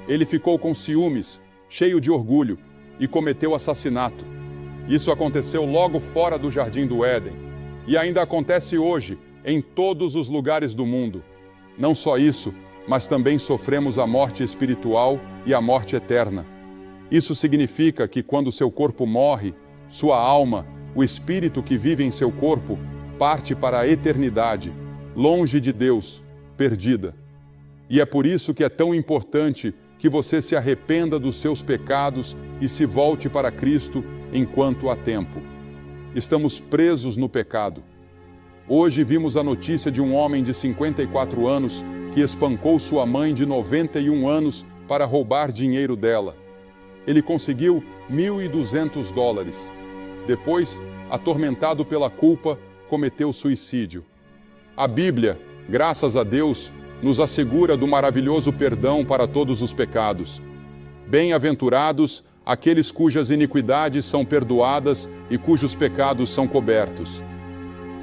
Ele ficou com ciúmes, cheio de orgulho, e cometeu assassinato. Isso aconteceu logo fora do Jardim do Éden. E ainda acontece hoje, em todos os lugares do mundo. Não só isso, mas também sofremos a morte espiritual e a morte eterna. Isso significa que quando seu corpo morre, sua alma, o espírito que vive em seu corpo, parte para a eternidade, longe de Deus, perdida. E é por isso que é tão importante que você se arrependa dos seus pecados e se volte para Cristo enquanto há tempo. Estamos presos no pecado. Hoje vimos a notícia de um homem de 54 anos que espancou sua mãe de 91 anos para roubar dinheiro dela. Ele conseguiu $1.200. Depois, atormentado pela culpa, cometeu suicídio. A Bíblia, graças a Deus, nos assegura do maravilhoso perdão para todos os pecados. Bem-aventurados aqueles cujas iniquidades são perdoadas e cujos pecados são cobertos.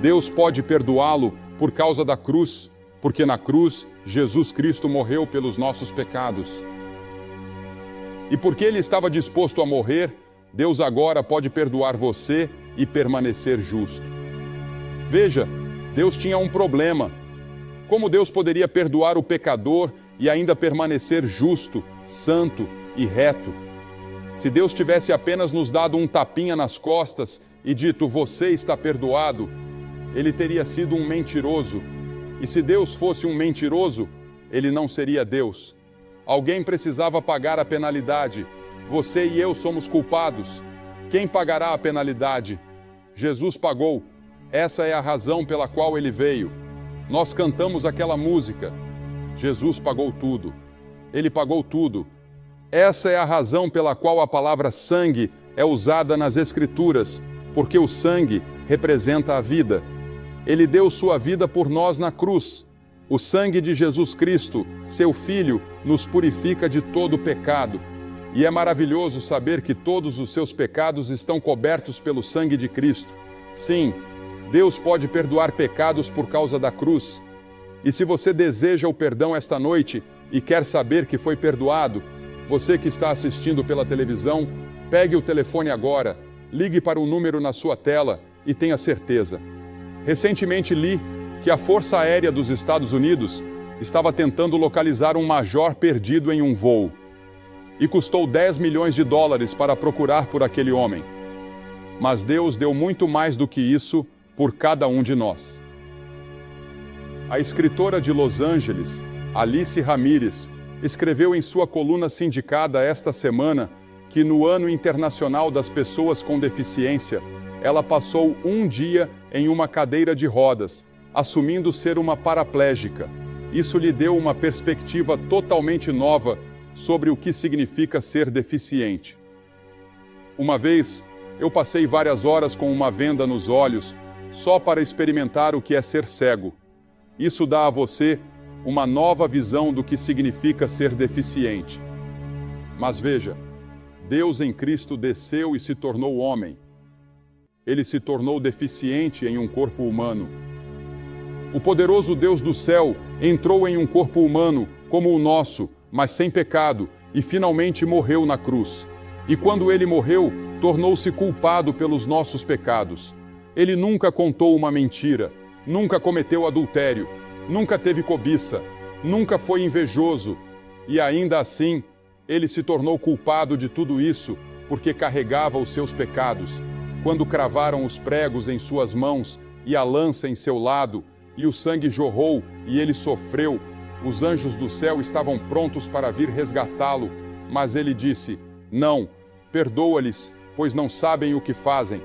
Deus pode perdoá-lo por causa da cruz, porque na cruz Jesus Cristo morreu pelos nossos pecados. E porque ele estava disposto a morrer, Deus agora pode perdoar você e permanecer justo. Veja, Deus tinha um problema. Como Deus poderia perdoar o pecador e ainda permanecer justo, santo e reto? Se Deus tivesse apenas nos dado um tapinha nas costas e dito, você está perdoado, ele teria sido um mentiroso. E se Deus fosse um mentiroso, ele não seria Deus. Alguém precisava pagar a penalidade. Você e eu somos culpados. Quem pagará a penalidade? Jesus pagou. Essa é a razão pela qual ele veio. Nós cantamos aquela música. Jesus pagou tudo. Ele pagou tudo. Essa é a razão pela qual a palavra sangue é usada nas Escrituras, porque o sangue representa a vida. Ele deu sua vida por nós na cruz. O sangue de Jesus Cristo, seu Filho, nos purifica de todo pecado. E é maravilhoso saber que todos os seus pecados estão cobertos pelo sangue de Cristo. Sim, Deus pode perdoar pecados por causa da cruz. E se você deseja o perdão esta noite e quer saber que foi perdoado, você que está assistindo pela televisão, pegue o telefone agora, ligue para o número na sua tela e tenha certeza. Recentemente li que a Força Aérea dos Estados Unidos estava tentando localizar um major perdido em um voo. e custou 10 milhões de dólares para procurar por aquele homem. Mas Deus deu muito mais do que isso por cada um de nós. A escritora de Los Angeles, Alice Ramírez, escreveu em sua coluna sindicada esta semana que no Ano Internacional das Pessoas com Deficiência, ela passou um dia em uma cadeira de rodas, assumindo ser uma paraplégica. Isso lhe deu uma perspectiva totalmente nova sobre o que significa ser deficiente. Uma vez, eu passei várias horas com uma venda nos olhos, só para experimentar o que é ser cego. Isso dá a você uma nova visão do que significa ser deficiente. Mas veja, Deus em Cristo desceu e se tornou homem. Ele se tornou deficiente em um corpo humano. O poderoso Deus do céu entrou em um corpo humano como o nosso, mas sem pecado, e finalmente morreu na cruz. E quando ele morreu, tornou-se culpado pelos nossos pecados. Ele nunca contou uma mentira, nunca cometeu adultério, nunca teve cobiça, nunca foi invejoso, e ainda assim, ele se tornou culpado de tudo isso porque carregava os seus pecados. Quando cravaram os pregos em suas mãos e a lança em seu lado, e o sangue jorrou e ele sofreu, os anjos do céu estavam prontos para vir resgatá-lo, mas ele disse: não, perdoa-lhes, pois não sabem o que fazem.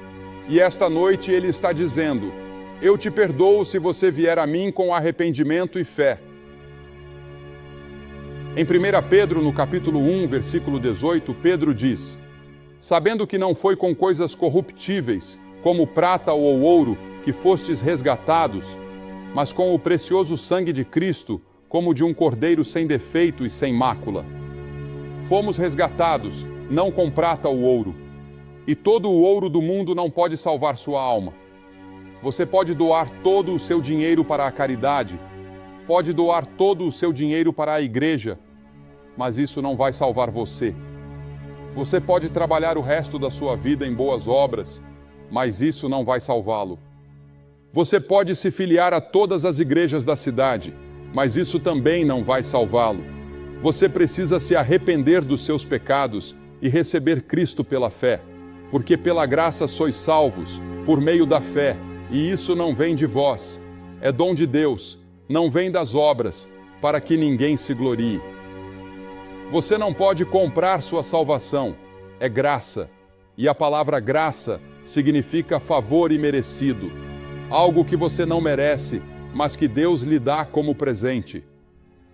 E esta noite ele está dizendo: eu te perdoo se você vier a mim com arrependimento e fé. Em 1 Pedro, no capítulo 1, versículo 18, Pedro diz: sabendo que não foi com coisas corruptíveis, como prata ou ouro, que fostes resgatados, mas com o precioso sangue de Cristo, como de um cordeiro sem defeito e sem mácula. Fomos resgatados, não com prata ou ouro. E todo o ouro do mundo não pode salvar sua alma. Você pode doar todo o seu dinheiro para a caridade, pode doar todo o seu dinheiro para a igreja, mas isso não vai salvar você. Você pode trabalhar o resto da sua vida em boas obras, mas isso não vai salvá-lo. Você pode se filiar a todas as igrejas da cidade, mas isso também não vai salvá-lo. Você precisa se arrepender dos seus pecados e receber Cristo pela fé, porque pela graça sois salvos, por meio da fé, e isso não vem de vós, é dom de Deus, não vem das obras, para que ninguém se glorie. Você não pode comprar sua salvação, é graça, e a palavra graça significa favor imerecido, algo que você não merece, mas que Deus lhe dá como presente.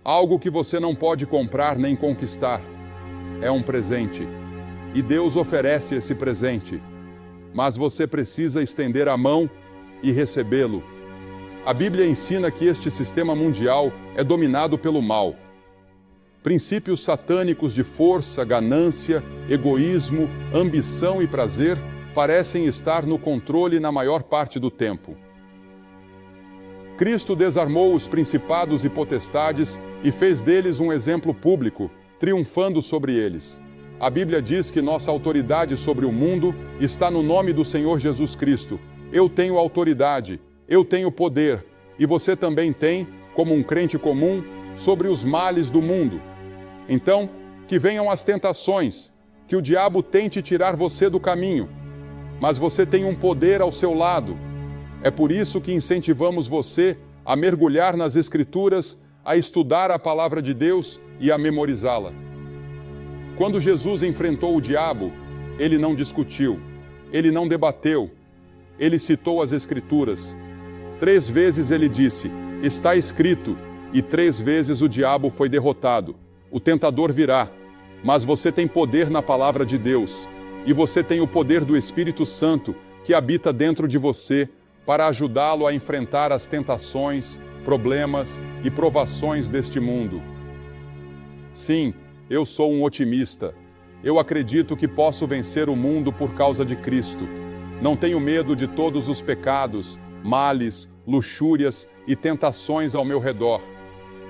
Algo que você não pode comprar nem conquistar. É um presente. E Deus oferece esse presente. Mas você precisa estender a mão e recebê-lo. A Bíblia ensina que este sistema mundial é dominado pelo mal. Princípios satânicos de força, ganância, egoísmo, ambição e prazer parecem estar no controle na maior parte do tempo. Cristo desarmou os principados e potestades e fez deles um exemplo público, triunfando sobre eles. A Bíblia diz que nossa autoridade sobre o mundo está no nome do Senhor Jesus Cristo. Eu tenho autoridade, eu tenho poder, e você também tem, como um crente comum, sobre os males do mundo. Então, que venham as tentações, que o diabo tente tirar você do caminho, mas você tem um poder ao seu lado. É por isso que incentivamos você a mergulhar nas Escrituras, a estudar a palavra de Deus e a memorizá-la. Quando Jesus enfrentou o diabo, ele não discutiu, ele não debateu, ele citou as Escrituras. 3 vezes ele disse: está escrito, e 3 vezes o diabo foi derrotado. O tentador virá, mas você tem poder na palavra de Deus, e você tem o poder do Espírito Santo que habita dentro de você, para ajudá-lo a enfrentar as tentações, problemas e provações deste mundo. Sim, eu sou um otimista. Eu acredito que posso vencer o mundo por causa de Cristo. Não tenho medo de todos os pecados, males, luxúrias e tentações ao meu redor.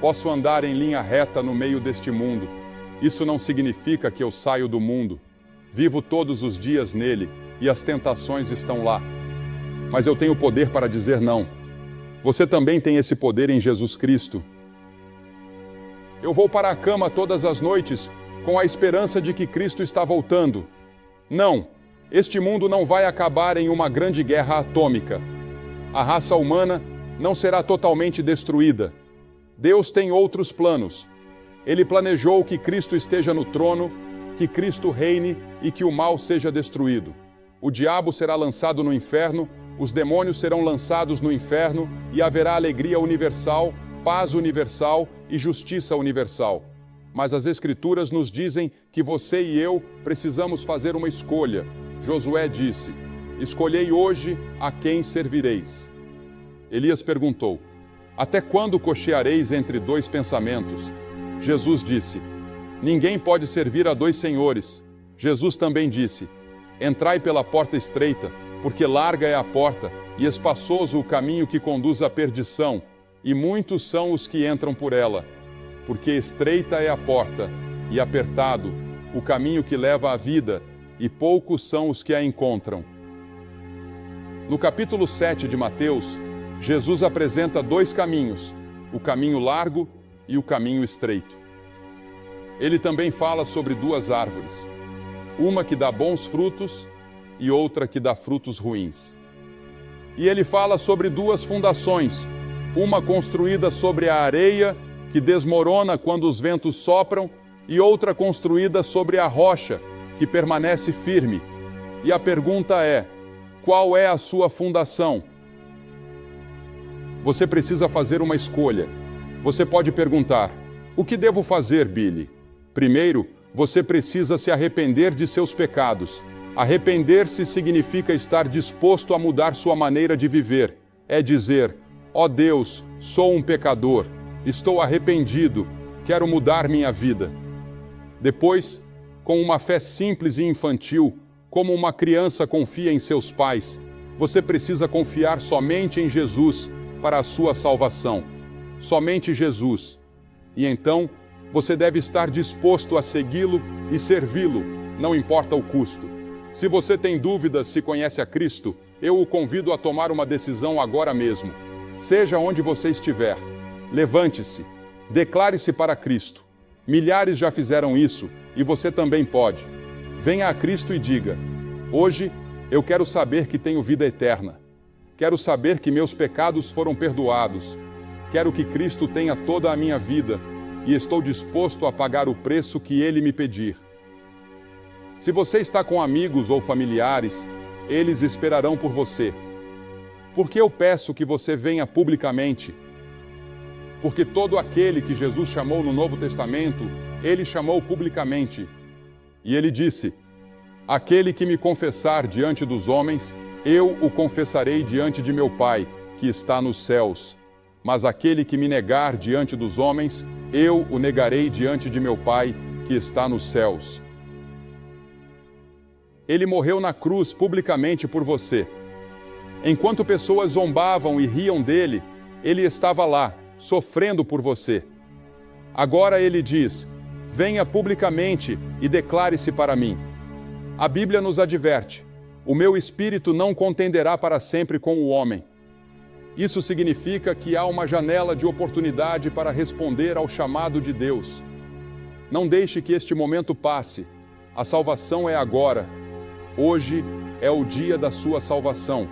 Posso andar em linha reta no meio deste mundo. Isso não significa que eu saio do mundo. Vivo todos os dias nele e as tentações estão lá. Mas eu tenho poder para dizer não. Você também tem esse poder em Jesus Cristo. Eu vou para a cama todas as noites com a esperança de que Cristo está voltando. Não, este mundo não vai acabar em uma grande guerra atômica. A raça humana não será totalmente destruída. Deus tem outros planos. Ele planejou que Cristo esteja no trono, que Cristo reine e que o mal seja destruído. O diabo será lançado no inferno, os demônios serão lançados no inferno e haverá alegria universal, paz universal e justiça universal. Mas as Escrituras nos dizem que você e eu precisamos fazer uma escolha. Josué disse: escolhei hoje a quem servireis. Elias perguntou: até quando cocheareis entre dois pensamentos? Jesus disse: ninguém pode servir a dois senhores. Jesus também disse: entrai pela porta estreita, porque larga é a porta e espaçoso o caminho que conduz à perdição, e muitos são os que entram por ela. Porque estreita é a porta e apertado o caminho que leva à vida, e poucos são os que a encontram. No capítulo 7 de Mateus, Jesus apresenta dois caminhos, o caminho largo e o caminho estreito. Ele também fala sobre duas árvores, uma que dá bons frutos e outra que dá frutos ruins. E ele fala sobre duas fundações, uma construída sobre a areia, que desmorona quando os ventos sopram, e outra construída sobre a rocha, que permanece firme. E a pergunta é: qual é a sua fundação? Você precisa fazer uma escolha. Você pode perguntar: o que devo fazer, Billy? Primeiro, você precisa se arrepender de seus pecados. Arrepender-se significa estar disposto a mudar sua maneira de viver. É dizer: ó Deus, sou um pecador. Estou arrependido, quero mudar minha vida. Depois, com uma fé simples e infantil, como uma criança confia em seus pais, você precisa confiar somente em Jesus para a sua salvação. Somente Jesus. E então, você deve estar disposto a segui-lo e servi-lo, não importa o custo. Se você tem dúvidas se conhece a Cristo, eu o convido a tomar uma decisão agora mesmo. Seja onde você estiver, levante-se, declare-se para Cristo. Milhares já fizeram isso e você também pode. Venha a Cristo e diga: hoje eu quero saber que tenho vida eterna. Quero saber que meus pecados foram perdoados. Quero que Cristo tenha toda a minha vida e estou disposto a pagar o preço que Ele me pedir. Se você está com amigos ou familiares, eles esperarão por você. Por que eu peço que você venha publicamente? Porque todo aquele que Jesus chamou no Novo Testamento, Ele chamou publicamente. E Ele disse: aquele que me confessar diante dos homens, eu o confessarei diante de meu Pai, que está nos céus. Mas aquele que me negar diante dos homens, eu o negarei diante de meu Pai, que está nos céus. Ele morreu na cruz publicamente por você. Enquanto pessoas zombavam e riam dele, ele estava lá, sofrendo por você. Agora ele diz: venha publicamente e declare-se para mim. A Bíblia nos adverte: o meu espírito não contenderá para sempre com o homem. Isso significa que há uma janela de oportunidade para responder ao chamado de Deus. Não deixe que este momento passe. A salvação é agora. Hoje é o dia da sua salvação.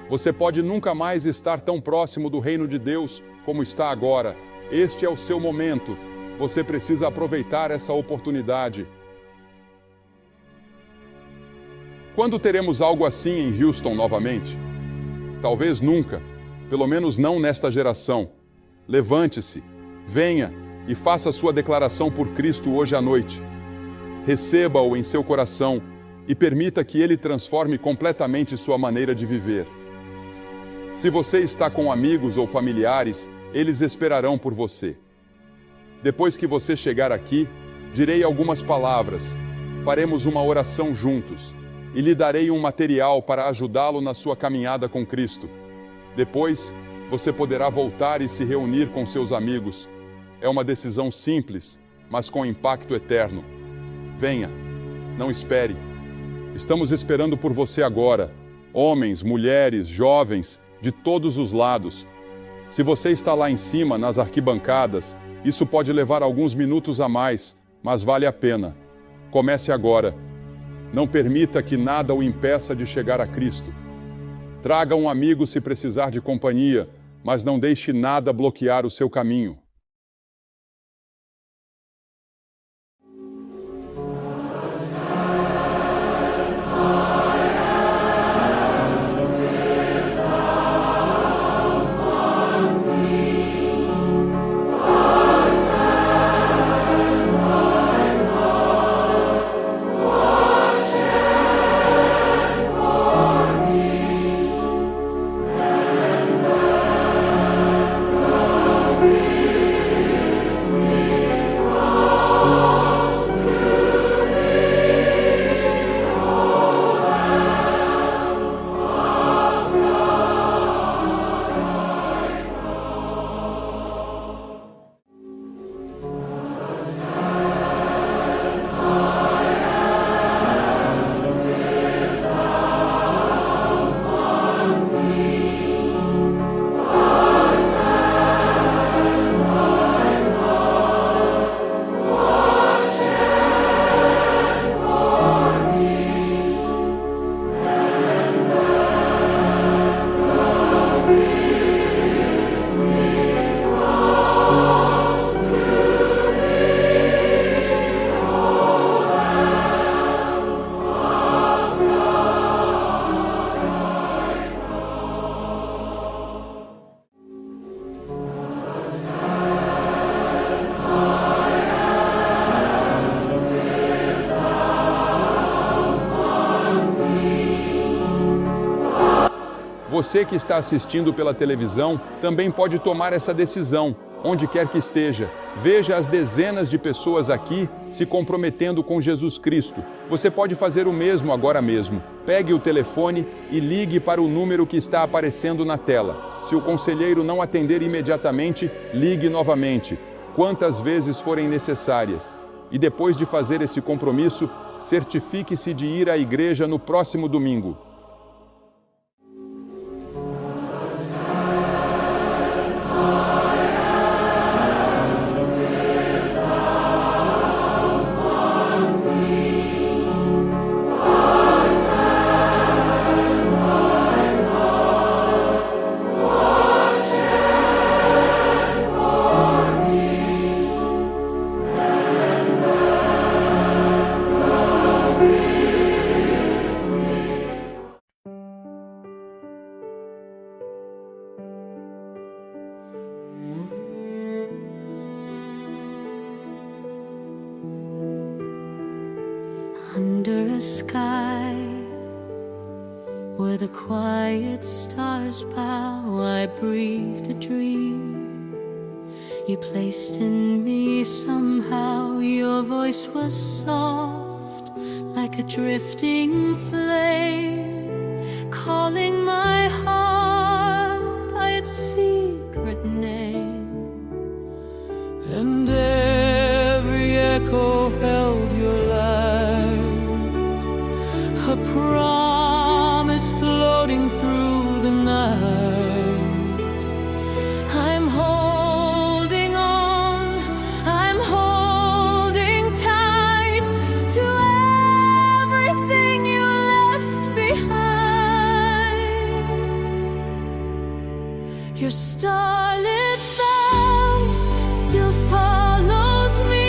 Você pode nunca mais estar tão próximo do reino de Deus como está agora. Este é o seu momento. Você precisa aproveitar essa oportunidade. Quando teremos algo assim em Houston novamente? Talvez nunca, pelo menos não nesta geração. Levante-se, venha e faça sua declaração por Cristo hoje à noite. Receba-o em seu coração e permita que Ele transforme completamente sua maneira de viver. Se você está com amigos ou familiares, eles esperarão por você. Depois que você chegar aqui, direi algumas palavras, faremos uma oração juntos e lhe darei um material para ajudá-lo na sua caminhada com Cristo. Depois, você poderá voltar e se reunir com seus amigos. É uma decisão simples, mas com impacto eterno. Venha, não espere. Estamos esperando por você agora, homens, mulheres, jovens, de todos os lados. Se você está lá em cima, nas arquibancadas, isso pode levar alguns minutos a mais, mas vale a pena. Comece agora. Não permita que nada o impeça de chegar a Cristo. Traga um amigo se precisar de companhia, mas não deixe nada bloquear o seu caminho. Você que está assistindo pela televisão também pode tomar essa decisão, onde quer que esteja. Veja as dezenas de pessoas aqui se comprometendo com Jesus Cristo. Você pode fazer o mesmo agora mesmo. Pegue o telefone e ligue para o número que está aparecendo na tela. Se o conselheiro não atender imediatamente, ligue novamente, quantas vezes forem necessárias. E depois de fazer esse compromisso, certifique-se de ir à igreja no próximo domingo. Under a sky where the quiet stars bow, I breathed a dream you placed in me somehow. Your voice was soft like a drifting flame, calling my heart by its secret name. And every echo held your light, a promise floating through the night. I'm holding on, I'm holding tight to everything you left behind. Your starlit vow still follows me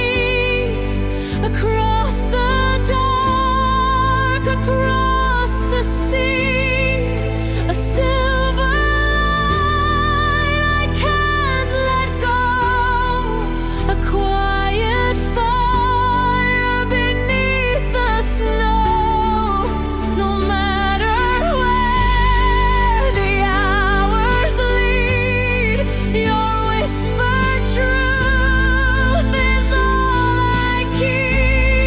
across the dark, across the sea, a silver line I can't let go, a quiet fire beneath the snow. No matter where the hours lead, your whispered truth is all I keep.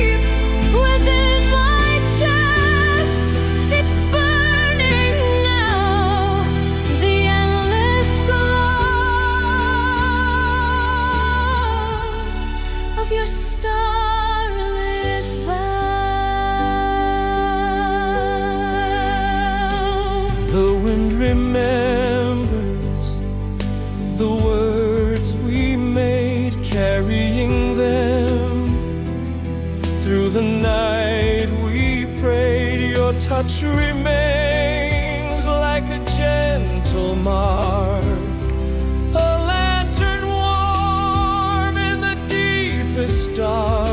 touch remains like a gentle mark, a lantern warm in the deepest dark.